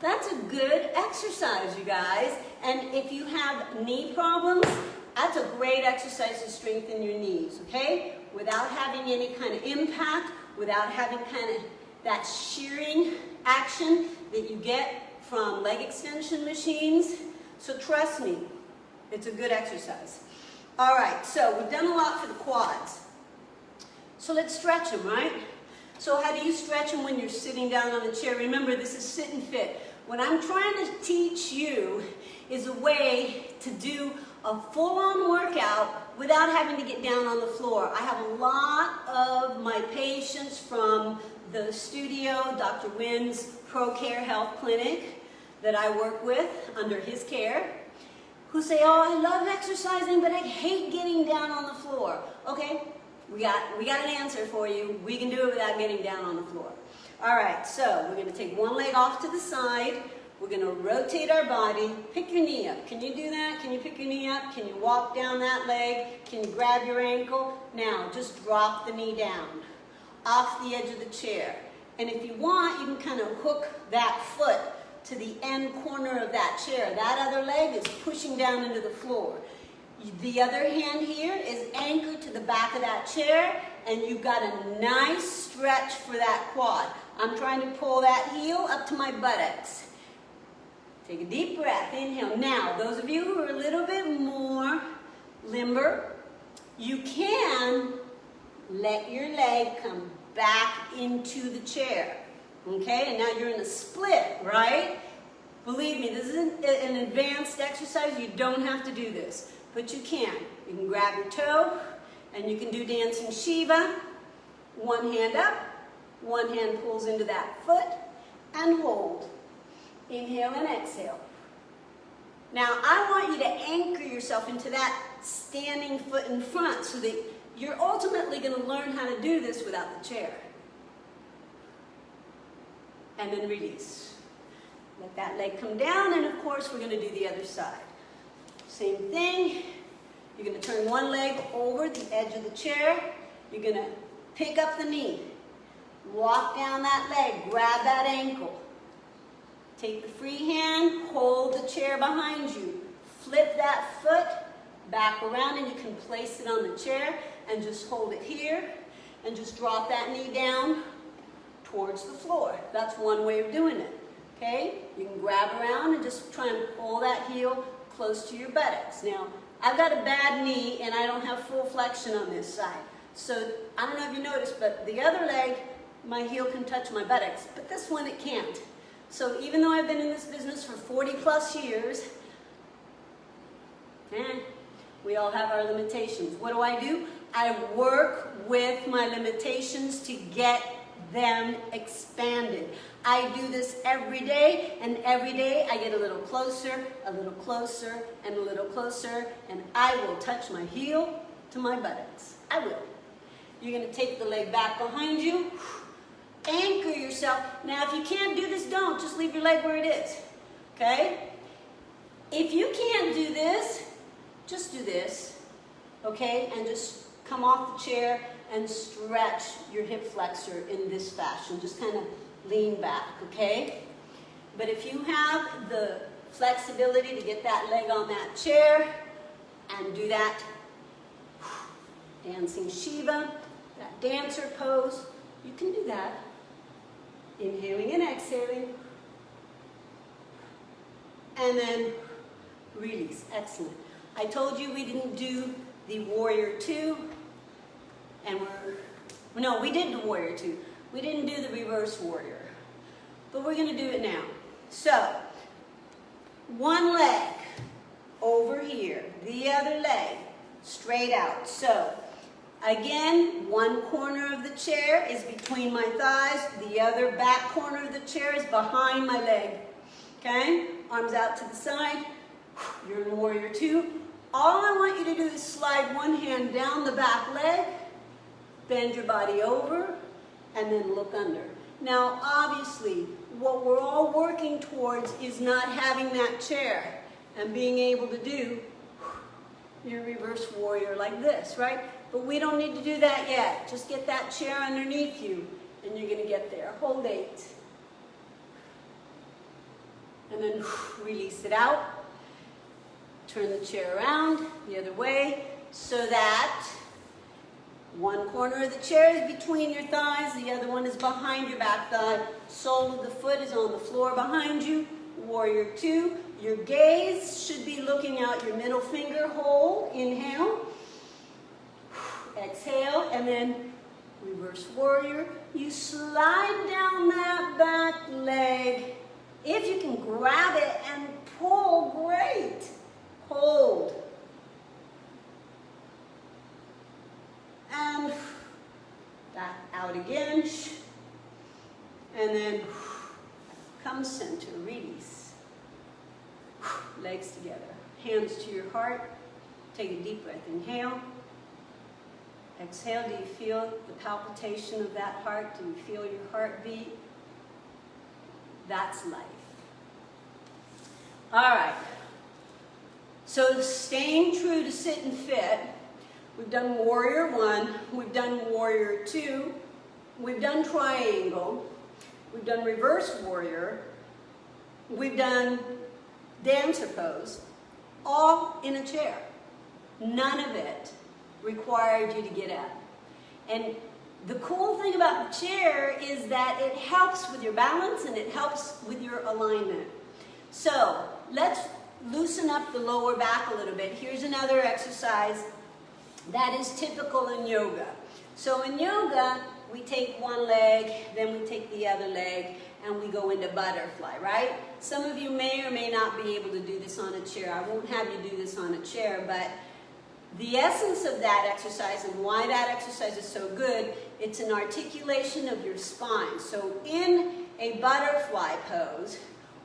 That's a good exercise, you guys. And if you have knee problems, that's a great exercise to strengthen your knees, okay? Without having any kind of impact, without having kind of that shearing action that you get from leg extension machines. So trust me, it's a good exercise. All right, so we've done a lot for the quads. So let's stretch them, right? So how do you stretch them when you're sitting down on the chair? Remember, this is sit and fit. What I'm trying to teach you is a way to do a full-on workout without having to get down on the floor. I have a lot of my patients from the studio, Dr. Wynn's ProCare Health Clinic that I work with under his care, who say, oh, I love exercising, but I hate getting down on the floor. Okay, we got an answer for you. We can do it without getting down on the floor. All right, so we're going to take one leg off to the side. We're going to rotate our body. Pick your knee up. Can you do that? Can you pick your knee up? Can you walk down that leg? Can you grab your ankle? Now, just drop the knee down off the edge of the chair. And if you want, you can kind of hook that foot to the end corner of that chair. That other leg is pushing down into the floor. The other hand here is anchored to the back of that chair, and you've got a nice stretch for that quad. I'm trying to pull that heel up to my buttocks. Take a deep breath, inhale. Now, those of you who are a little bit more limber, you can let your leg come back into the chair. Okay, and now you're in a split, right? Believe me, this isn't an advanced exercise. You don't have to do this, but you can. You can grab your toe, and you can do dancing Shiva. One hand up, one hand pulls into that foot, and hold. Inhale and exhale. Now, I want you to anchor yourself into that standing foot in front so that you're ultimately going to learn how to do this without the chair. And then release. Let that leg come down, and of course, we're going to do the other side. Same thing. You're going to turn one leg over the edge of the chair. You're going to pick up the knee. Walk down that leg. Grab that ankle. Take the free hand. Hold the chair behind you. Flip that foot back around, and you can place it on the chair and just hold it here and just drop that knee down towards the floor. That's one way of doing it. Okay? You can grab around and just try and pull that heel close to your buttocks. Now, I've got a bad knee and I don't have full flexion on this side. So, I don't know if you noticed, but the other leg, my heel can touch my buttocks, but this one it can't. So even though I've been in this business for 40 plus years, we all have our limitations. What do? I work with my limitations to get them expanded. I do this every day, and every day I get a little closer, and a little closer, and I will touch my heel to my buttocks. I will. You're going to take the leg back behind you. Anchor yourself. Now, if you can't do this, don't. Just leave your leg where it is. Okay? If you can't do this, just do this. Okay? And just come off the chair and stretch your hip flexor in this fashion. Just kind of lean back. Okay? But if you have the flexibility to get that leg on that chair and do that dancing Shiva, that dancer pose, you can do that. Inhaling and exhaling. And then release. Excellent. I told you we didn't do the warrior two. And we did the warrior two. We didn't do the reverse warrior. But we're going to do it now. So, one leg over here. The other leg straight out. So, again, one corner of the chair is between my thighs. The other back corner of the chair is behind my leg. Okay? Arms out to the side. You're in warrior two. All I want you to do is slide one hand down the back leg, bend your body over, and then look under. Now, obviously, what we're all working towards is not having that chair and being able to do your reverse warrior like this, right? But we don't need to do that yet. Just get that chair underneath you, and you're going to get there. Hold 8. and then release it out. Turn the chair around the other way so that one corner of the chair is between your thighs, the other one is behind your back thigh. Sole of the foot is on the floor behind you. Warrior two. Your gaze should be looking out your middle finger hole. Inhale. Exhale, and then reverse warrior. You slide down that back leg. If you can grab it and pull, great. Hold. And back out again. And then come center, release. Legs together. Hands to your heart. Take a deep breath. Inhale. Exhale. Do you feel the palpitation of that heart? Do you feel your heartbeat? That's life. All right. So staying true to sit and fit. We've done warrior one. We've done warrior two. We've done triangle. We've done reverse warrior. We've done dancer pose. All in a chair. None of it required you to get up. And the cool thing about the chair is that it helps with your balance and it helps with your alignment. So let's loosen up the lower back a little bit. Here's another exercise that is typical in yoga. So in yoga, we take one leg, then we take the other leg, and we go into butterfly, right? Some of you may or may not be able to do this on a chair. I won't have you do this on a chair, but the essence of that exercise and why that exercise is so good, it's an articulation of your spine. So in a butterfly pose,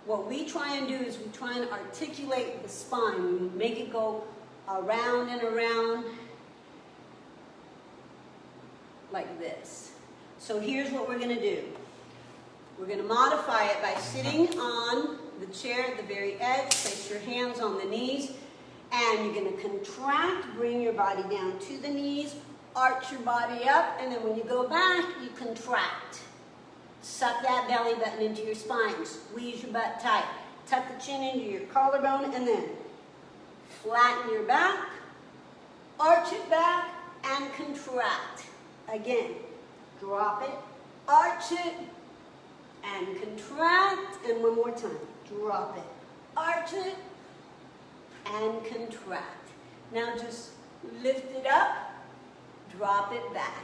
what we try and do is we try and articulate the spine. We make it go around and around like this. So here's what we're going to do. We're going to modify it by sitting on the chair at the very edge. Place your hands on the knees. And you're going to contract, bring your body down to the knees, arch your body up, and then when you go back, you contract. Suck that belly button into your spine. Squeeze your butt tight. Tuck the chin into your collarbone, and then flatten your back, arch it back, and contract. Again, drop it, arch it, and contract. And one more time. Drop it, arch it, and contract. Now just lift it up, drop it back.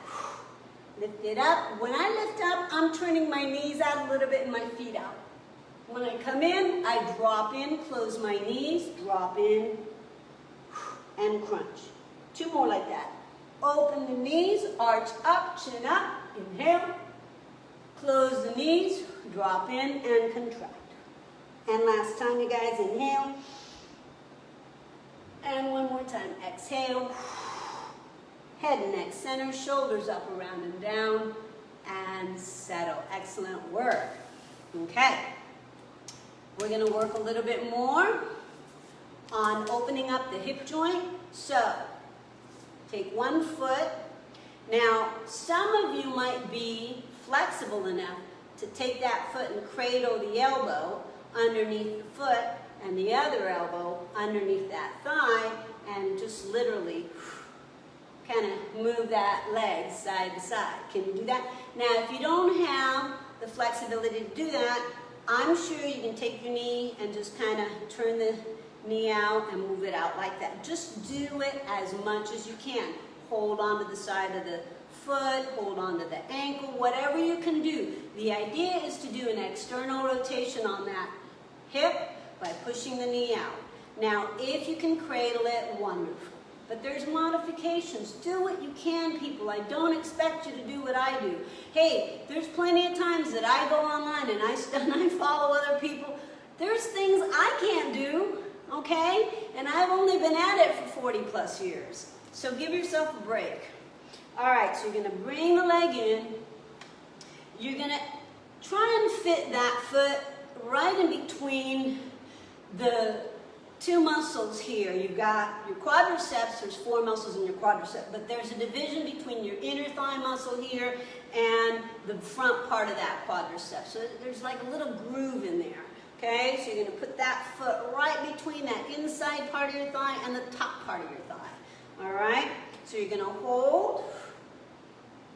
Lift it up. When I lift up, I'm turning my knees out a little bit and my feet out. When I come in, I drop in, close my knees, drop in, and crunch. Two more like that. Open the knees, arch up, chin up, inhale. Close the knees, drop in, and contract. And last time, you guys, inhale. And one more time, exhale. Head and neck center, shoulders up, around and down, and settle. Excellent work. Okay. We're going to work a little bit more on opening up the hip joint. So, take one foot. Now, some of you might be flexible enough to take that foot and cradle the elbow underneath the foot and the other elbow underneath that thigh and just literally kind of move that leg side to side. Can you do that? Now, if you don't have the flexibility to do that, I'm sure you can take your knee and just kind of turn the knee out and move it out like that. Just do it as much as you can. Hold on to the side of the foot, hold on to the ankle, whatever you can do. The idea is to do an external rotation on that hip by pushing the knee out. Now, if you can cradle it, wonderful. But there's modifications. Do what you can, people. I don't expect you to do what I do. Hey, there's plenty of times that I go online and I follow other people. There's things I can't do, okay? And I've only been at it for 40 plus years. So give yourself a break. All right, so you're going to bring the leg in. You're going to try and fit that foot right in between the two muscles here. You've got your quadriceps, there's 4 muscles in your quadricep, but there's a division between your inner thigh muscle here and the front part of that quadricep. So there's like a little groove in there. Okay, so you're going to put that foot right between that inside part of your thigh and the top part of your thigh. All right, so you're going to hold.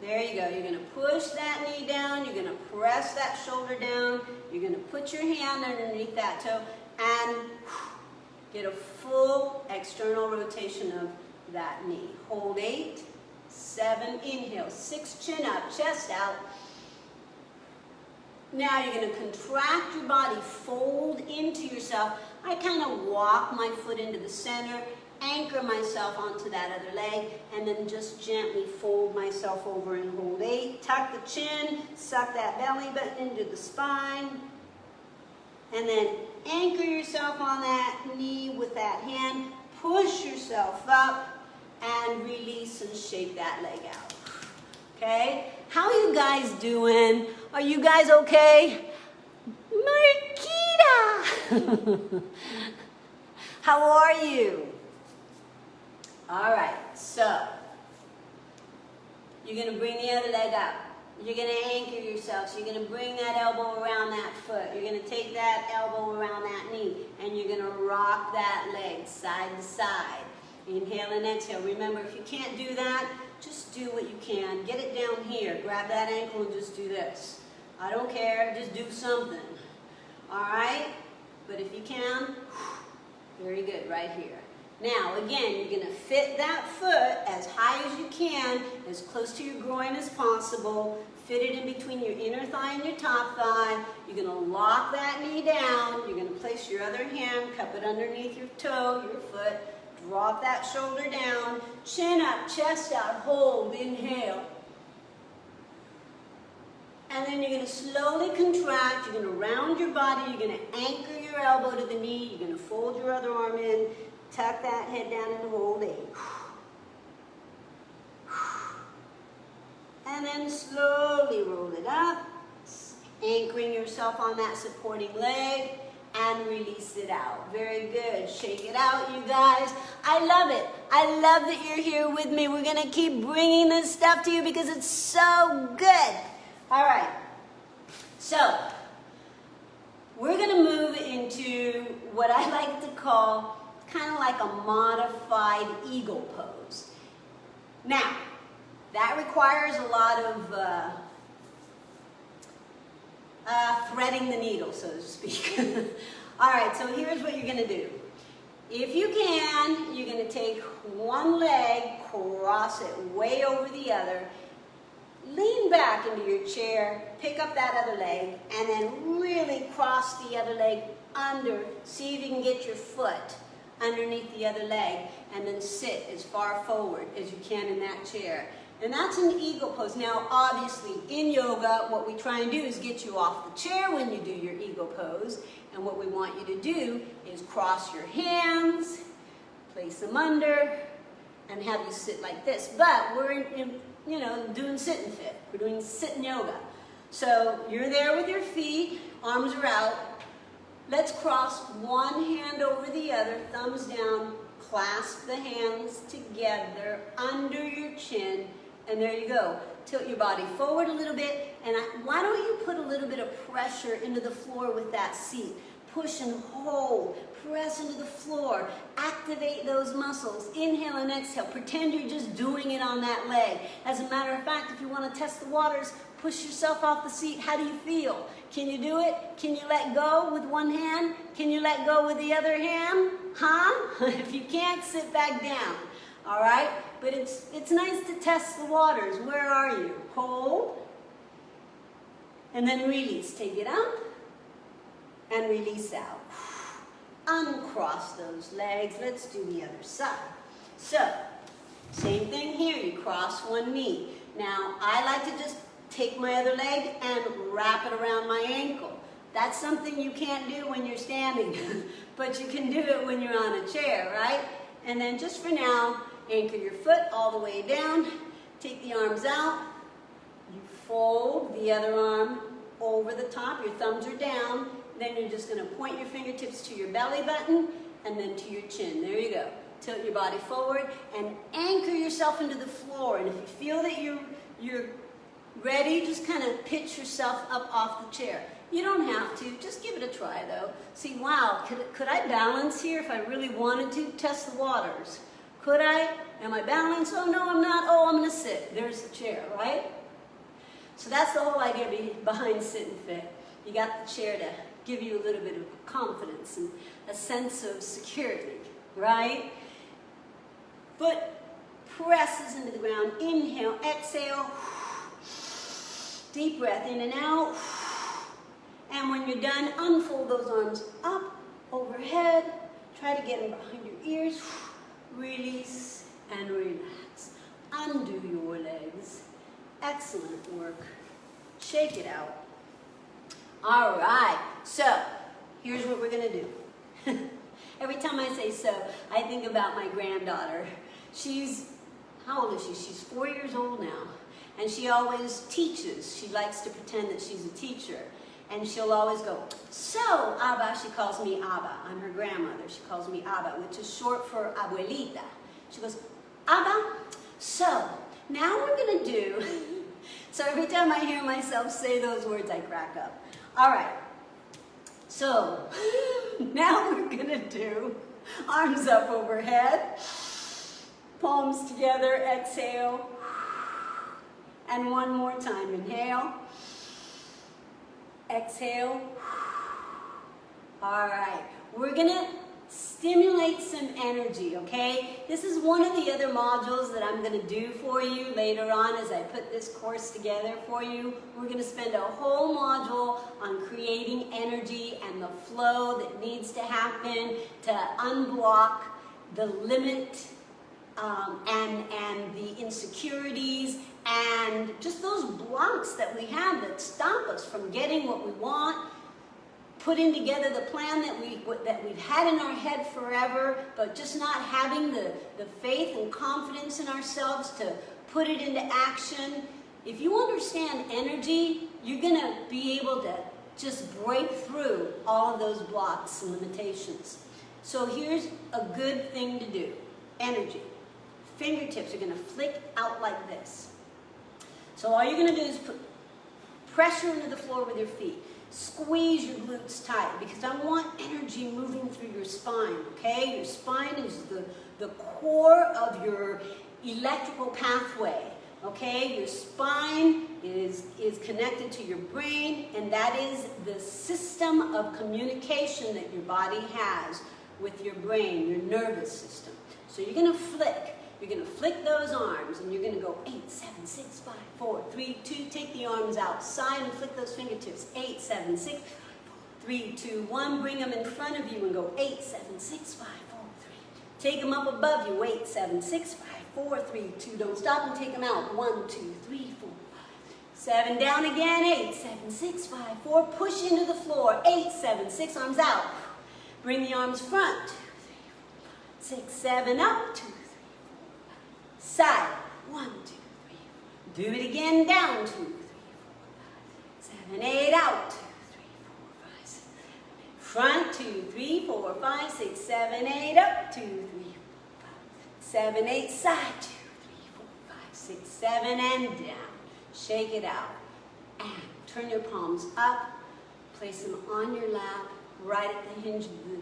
There you go. You're going to push that knee down. You're going to press that shoulder down. You're going to put your hand underneath that toe and get a full external rotation of that knee. Hold 8, 7, inhale, 6, chin up, chest out. Now you're going to contract your body, fold into yourself. I kind of walk my foot into the center, anchor myself onto that other leg, and then just gently fold myself over and hold 8. Tuck the chin, suck that belly button into the spine, and then anchor yourself on that knee with that hand. Push yourself up and release and shake that leg out. Okay? How are you guys doing? Are you guys okay? Marquita! How are you? All right, so you're going to bring the other leg up. You're going to anchor yourself. So you're going to bring that elbow around that foot. You're going to take that elbow around that knee, and you're going to rock that leg side to side. Inhale and exhale. Remember, if you can't do that, just do what you can. Get it down here. Grab that ankle and just do this. I don't care. Just do something. All right? But if you can, very good, right here. Now, again, you're going to fit that foot as high as you can, as close to your groin as possible. Fit it in between your inner thigh and your top thigh. You're going to lock that knee down. You're going to place your other hand, cup it underneath your toe, your foot. Drop that shoulder down. Chin up, chest out, hold, inhale. And then you're going to slowly contract. You're going to round your body. You're going to anchor your elbow to the knee. You're going to fold your other arm in. Tuck that head down and hold 8. And then slowly roll it up, anchoring yourself on that supporting leg, and release it out. Very good. Shake it out, you guys. I love it. I love that you're here with me. We're going to keep bringing this stuff to you because it's so good. All right. So, we're going to move into what I like to call kind of like a modified eagle pose. Now, that requires a lot of threading the needle, so to speak. All right, so here's what you're going to do. If you can, you're going to take one leg, cross it way over the other, lean back into your chair, pick up that other leg, and then really cross the other leg under. See if you can get your foot underneath the other leg, and then sit as far forward as you can in that chair. And that's an eagle pose. Now, obviously, in yoga, what we try and do is get you off the chair when you do your eagle pose. And what we want you to do is cross your hands, place them under, and have you sit like this. But we're doing sit and fit. We're doing sitting yoga. So you're there with your feet, arms are out. Let's cross one hand over the other, thumbs down, clasp the hands together under your chin, and there you go. Tilt your body forward a little bit, and why don't you put a little bit of pressure into the floor with that seat? Push and hold, press into the floor, activate those muscles. Inhale and exhale. Pretend you're just doing it on that leg. As a matter of fact, if you want to test the waters, push yourself off the seat. How do you feel? Can you do it? Can you let go with one hand? Can you let go with the other hand? Huh? If you can't, sit back down. All right? But it's nice to test the waters. Where are you? Hold. And then release. Take it up. And release out. Uncross those legs. Let's do the other side. So, same thing here. You cross one knee. Now, I like to just take my other leg and wrap it around my ankle. That's something you can't do when you're standing, but you can do it when you're on a chair, right? And then just for now, anchor your foot all the way down, take the arms out, you fold the other arm over the top, your thumbs are down, then you're just gonna point your fingertips to your belly button and then to your chin. There you go. Tilt your body forward and anchor yourself into the floor. And if you feel that you're ready, just kind of pitch yourself up off the chair. You don't have to. Just give it a try, though. See, wow, could I balance here if I really wanted to? Test the waters. Could I? Am I balanced? Oh, no, I'm not. Oh, I'm going to sit. There's the chair, right? So that's the whole idea behind Sit and Fit. You got the chair to give you a little bit of confidence and a sense of security, right? Foot presses into the ground. Inhale, exhale. Deep breath in and out. And when you're done, unfold those arms up, overhead. Try to get them behind your ears. Release and relax. Undo your legs. Excellent work. Shake it out. All right. So, here's what we're going to do. Every time I say so, I think about my granddaughter. How old is she? She's 4 years old now. And she always teaches. She likes to pretend that she's a teacher. And she'll always go, so, Abba, she calls me Abba. I'm her grandmother. She calls me Abba, which is short for abuelita. She goes, Abba, so, now we're going to do. So every time I hear myself say those words, I crack up. All right. So, now we're going to do arms up overhead, palms together, exhale. And one more time, inhale. Exhale. All right, we're gonna stimulate some energy, okay? This is one of the other modules that I'm gonna do for you later on as I put this course together for you. We're gonna spend a whole module on creating energy and the flow that needs to happen to unblock the limit and the insecurities and just those blocks that we have that stop us from getting what we want, putting together the plan that we've had in our head forever, but just not having the faith and confidence in ourselves to put it into action. If you understand energy, you're going to be able to just break through all of those blocks and limitations. So here's a good thing to do. Energy. Fingertips are going to flick out like this. So all you're going to do is put pressure into the floor with your feet. Squeeze your glutes tight because I want energy moving through your spine, okay? Your spine is the core of your electrical pathway, okay? Your spine is connected to your brain, and that is the system of communication that your body has with your brain, your nervous system. So you're going to flick. You're going to flick those arms, and you're going to go 8, 7, 6, 5, 4, 3, 2. Take the arms outside and flick those fingertips. 8, 7, 6, 5, 3, 2, 1. Bring them in front of you and go 8, 7, 6, 5, 4, 3. Take them up above you. 8, 7, 6, 5, 4, 3, 2. Don't stop and take them out. 1, 2, 3, 4, 5. 7. Down again. 8, 7, 6, 5, 4. Push into the floor. 8, 7, 6. Arms out. Bring the arms front. 2, 3, 4, 5, 6, 7. Up. 2, 3. Side. 1, 2, 3. Do it again. Down. 2, 3, 4, 5, 7, 8. Out. 2, 3, 4, 5, 6. Front. 2, 3, 4, 5, 6, 7, 8. Up. 2, 3, 4, 5, 7, 8. Side. 2, 3, 4, 5, 6, 7, and down. Shake it out. And turn your palms up. Place them on your lap, right at the hinge of the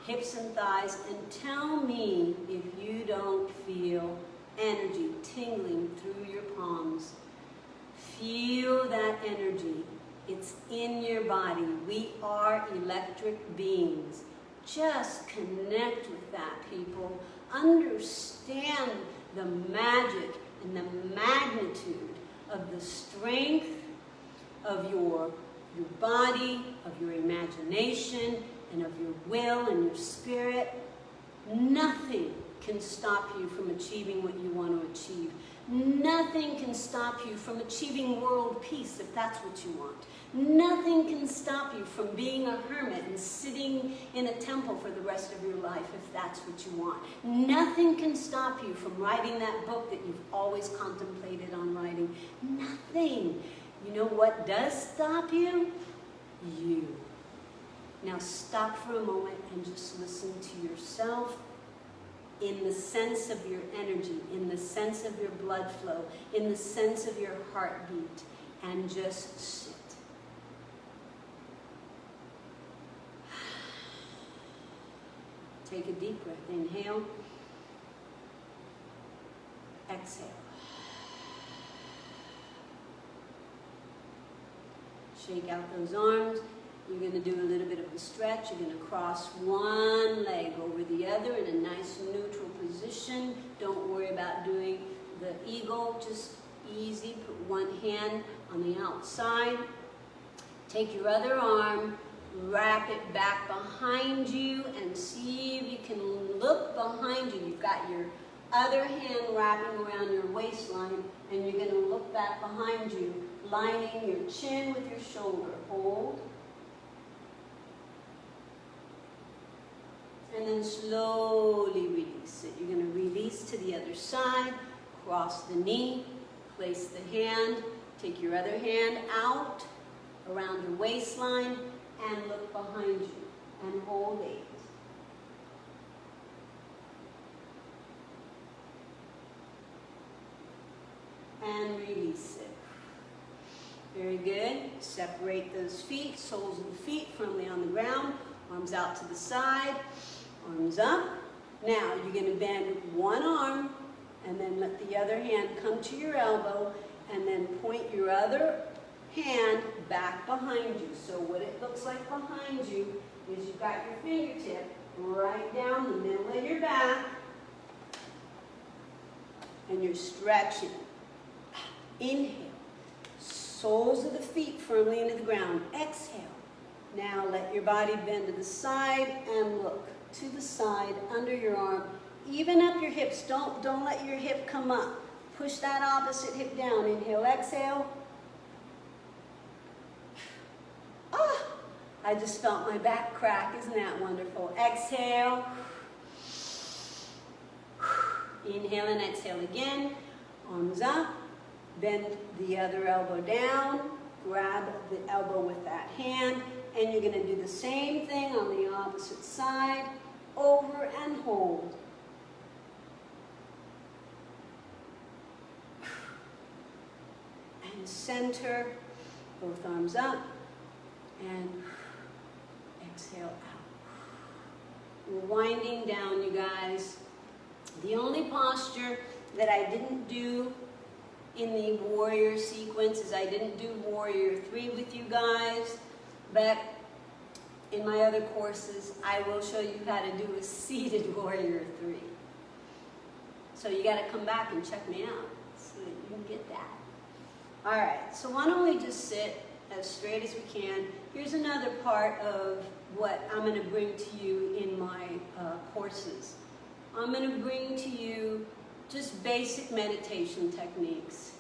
hips and thighs, and tell me if you don't feel energy tingling through your palms. Feel that energy. It's in your body. We are electric beings. Just connect with that, people. Understand the magic and the magnitude of the strength of your body, of your imagination, and of your will and your spirit. Nothing can stop you from achieving what you want to achieve. Nothing can stop you from achieving world peace if that's what you want. Nothing can stop you from being a hermit and sitting in a temple for the rest of your life if that's what you want. Nothing can stop you from writing that book that you've always contemplated on writing. Nothing. You know what does stop you? You. Now stop for a moment and just listen to yourself in the sense of your energy, in the sense of your blood flow, in the sense of your heartbeat, and just sit. Take a deep breath. Inhale. Exhale. Shake out those arms. You're going to do a little bit of a stretch. You're going to cross one leg over the other in a nice neutral position. Don't worry about doing the eagle. Just easy. Put one hand on the outside. Take your other arm, wrap it back behind you, and see if you can look behind you. You've got your other hand wrapping around your waistline, and you're going to look back behind you, lining your chin with your shoulder. Hold. And then slowly release it. You're going to release to the other side, cross the knee, place the hand, take your other hand out around your waistline, and look behind you, and hold it. And release it. Very good. Separate those feet, soles of the feet firmly on the ground, arms out to the side, arms up. Now you're going to bend one arm, and then let the other hand come to your elbow, and then point your other hand back behind you. So what it looks like behind you is you've got your fingertip right down the middle of your back, and you're stretching. Inhale. Soles of the feet firmly into the ground. Exhale. Now let your body bend to the side and look to the side under your arm. Even up your hips. Don't let your hip come up. Push that opposite hip down. Inhale, exhale. Ah, I just felt my back crack. Isn't that wonderful? Exhale. Inhale and exhale again. Arms up. Bend the other elbow down. Grab the elbow with that hand. And you're going to do the same thing on the opposite side. Over and hold. And center. Both arms up. And exhale out. We're winding down, you guys. The only posture that I didn't do in the warrior sequence is I didn't do warrior 3 with you guys, but in my other courses I will show you how to do a seated warrior 3. So you got to come back and check me out so that you can get that. All right, so why don't we just sit as straight as we can. Here's another part of what I'm going to bring to you in my courses. I'm going to bring to you just basic meditation techniques.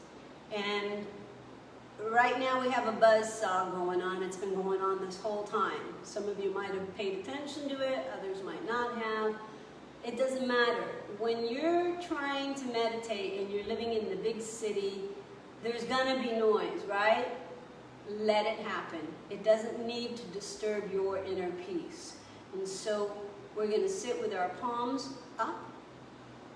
And right now we have a buzzsaw going on. It's been going on this whole time. Some of you might have paid attention to it, others might not have. It doesn't matter. When you're trying to meditate and you're living in the big city, there's going to be noise, right? Let it happen. It doesn't need to disturb your inner peace. And so we're going to sit with our palms up,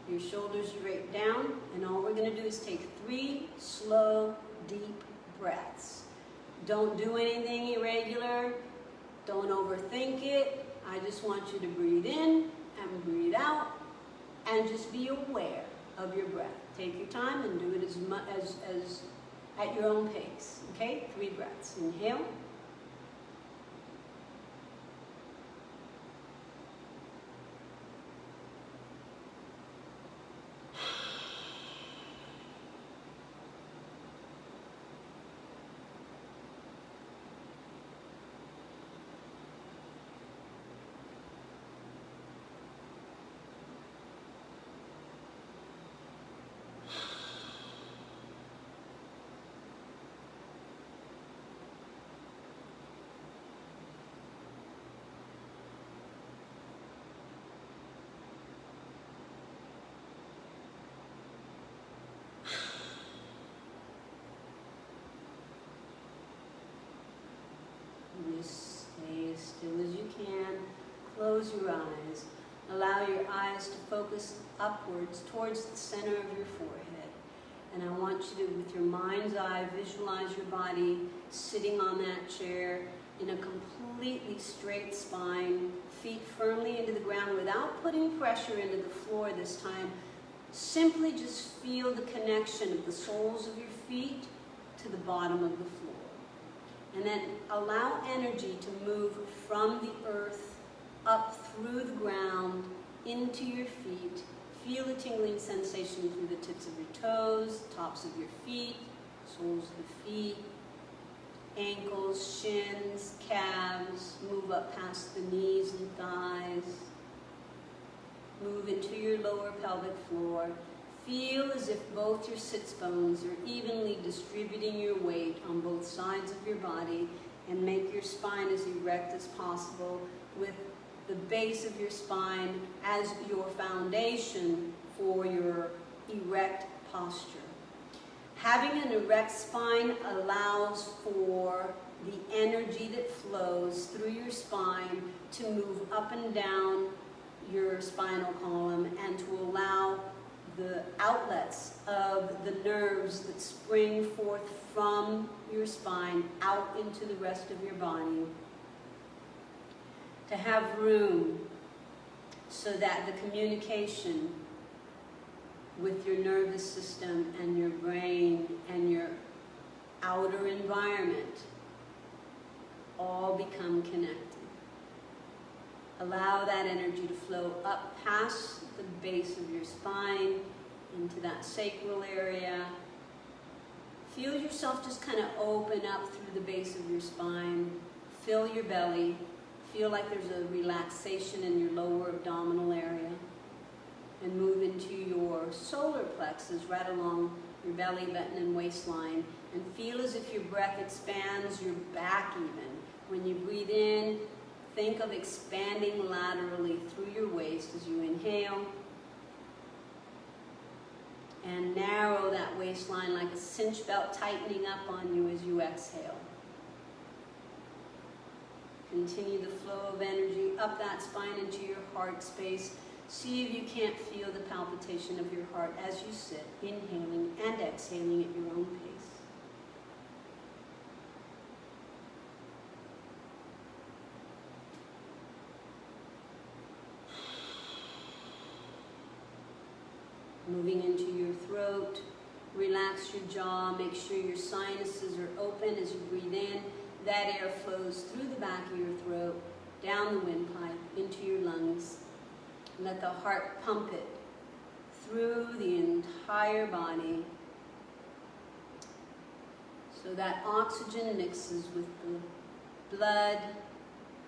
your shoulders straight down, and all we're going to do is take 3 slow, deep breaths. Don't do anything irregular. Don't overthink it. I just want you to breathe in and breathe out, and just be aware of your breath. Take your time and do it as much as at your own pace. Okay? 3 breaths. Inhale. Just stay as still as you can. Close your eyes. Allow your eyes to focus upwards towards the center of your forehead. And I want you to, with your mind's eye, visualize your body sitting on that chair in a complete completely straight spine, feet firmly into the ground without putting pressure into the floor this time. Simply just feel the connection of the soles of your feet to the bottom of the floor. And then allow energy to move from the earth up through the ground into your feet. Feel the tingling sensation through the tips of your toes, tops of your feet, soles of the feet, ankles, shins, calves. Move up past the knees and thighs. Move into your lower pelvic floor. Feel as if both your sits bones are evenly distributing your weight on both sides of your body, and make your spine as erect as possible with the base of your spine as your foundation for your erect posture. Having an erect spine allows for the energy that flows through your spine to move up and down your spinal column and to allow the outlets of the nerves that spring forth from your spine out into the rest of your body, to have room so that the communication with your nervous system and your brain and your outer environment all become connected. Allow that energy to flow up past the base of your spine into that sacral area. Feel yourself just kind of open up through the base of your spine. Fill your belly. Feel like there's a relaxation in your lower abdominal area. And move into your solar plexus right along your belly button and waistline. And feel as if your breath expands your back even. When you breathe in, think of expanding laterally through your waist as you inhale. And narrow that waistline like a cinch belt tightening up on you as you exhale. Continue the flow of energy up that spine into your heart space. See if you can't feel the palpitation of your heart as you sit, inhaling and exhaling at your own pace. Moving into your throat, relax your jaw, make sure your sinuses are open as you breathe in. That air flows through the back of your throat, down the windpipe, into your lungs. Let the heart pump it through the entire body so that oxygen mixes with the blood,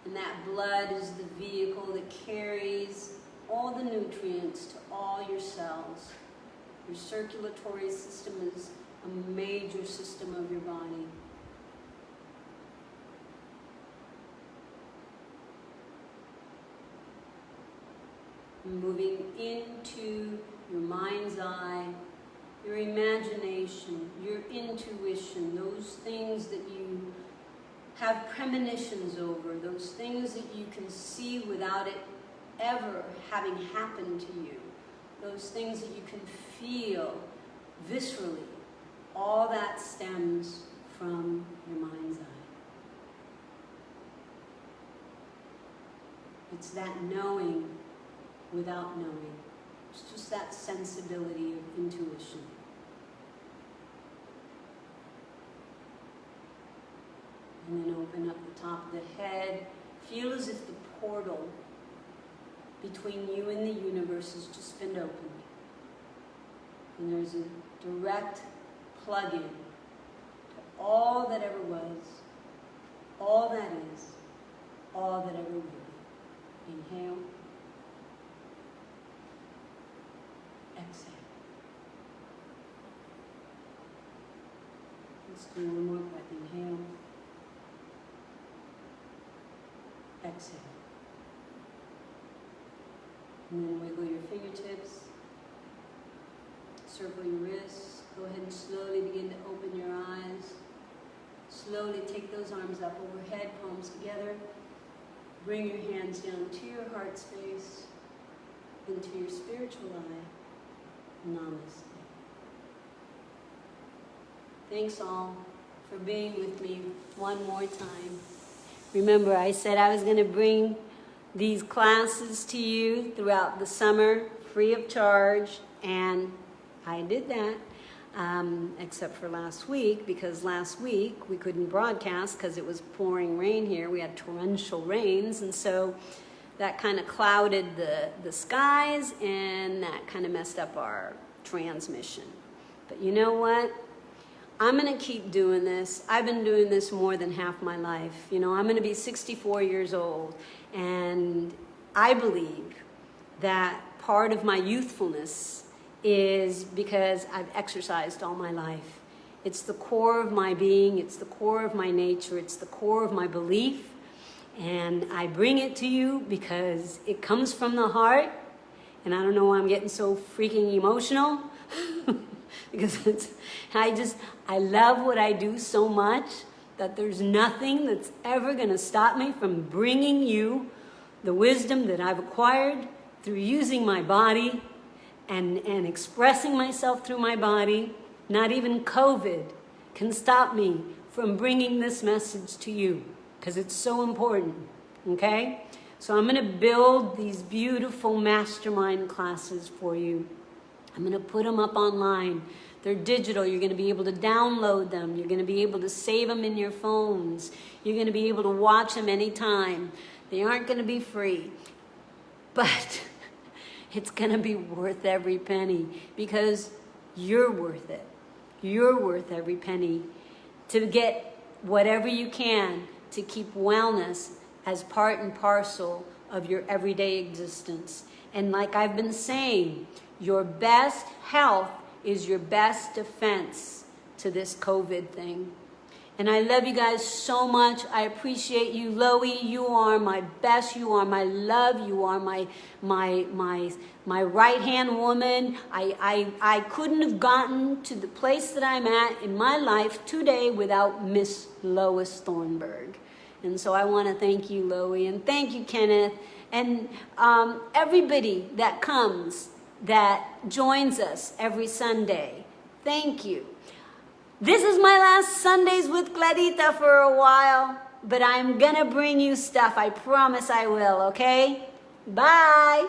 and that blood is the vehicle that carries all the nutrients to all your cells. Your circulatory system is a major system of your body. Moving into your mind's eye, your imagination, your intuition, those things that you have premonitions over, those things that you can see without it ever having happened to you, those things that you can feel viscerally, all that stems from your mind's eye. It's that knowing without knowing. It's just that sensibility of intuition. And then open up the top of the head. Feel as if the portal between you and the universe has just been opened. And there's a direct plug-in to all that ever was, all that is, all that ever will be. Inhale. Exhale. Let's do one more breath. Inhale. Exhale. And then wiggle your fingertips. Circle your wrists. Go ahead and slowly begin to open your eyes. Slowly take those arms up overhead, palms together. Bring your hands down to your heart space, into your spiritual eye. Namaste. Thanks all for being with me one more time. Remember, I said I was going to bring these classes to you throughout the summer, free of charge, and I did that, except for last week, because last week we couldn't broadcast because it was pouring rain here. We had torrential rains, and so that kind of clouded the skies, and that kind of messed up our transmission. But you know what? I'm going to keep doing this. I've been doing this more than half my life. You know, I'm going to be 64 years old, and I believe that part of my youthfulness is because I've exercised all my life. It's the core of my being. It's the core of my nature. It's the core of my belief. And I bring it to you because it comes from the heart. And I don't know why I'm getting so freaking emotional. Because I love what I do so much that there's nothing that's ever going to stop me from bringing you the wisdom that I've acquired through using my body and expressing myself through my body. Not even COVID can stop me from bringing this message to you because it's so important, okay? So I'm going to build these beautiful mastermind classes for you. I'm going to put them up online. They're digital. You're going to be able to download them. You're going to be able to save them in your phones. You're going to be able to watch them anytime. They aren't going to be free, but it's going to be worth every penny because you're worth it. You're worth every penny to get whatever you can to keep wellness as part and parcel of your everyday existence. And like I've been saying, your best health is your best defense to this COVID thing. And I love you guys so much. I appreciate you. Loie, you are my best. You are my love. You are my right-hand woman. I couldn't have gotten to the place that I'm at in my life today without Miss Lois Thornburg. And so I want to thank you, Loie, and thank you, Kenneth, and everybody that comes, that joins us every Sunday. Thank you. This is my last Sundays with Clarita for a while, but I'm gonna bring you stuff. I promise I will, okay? Bye.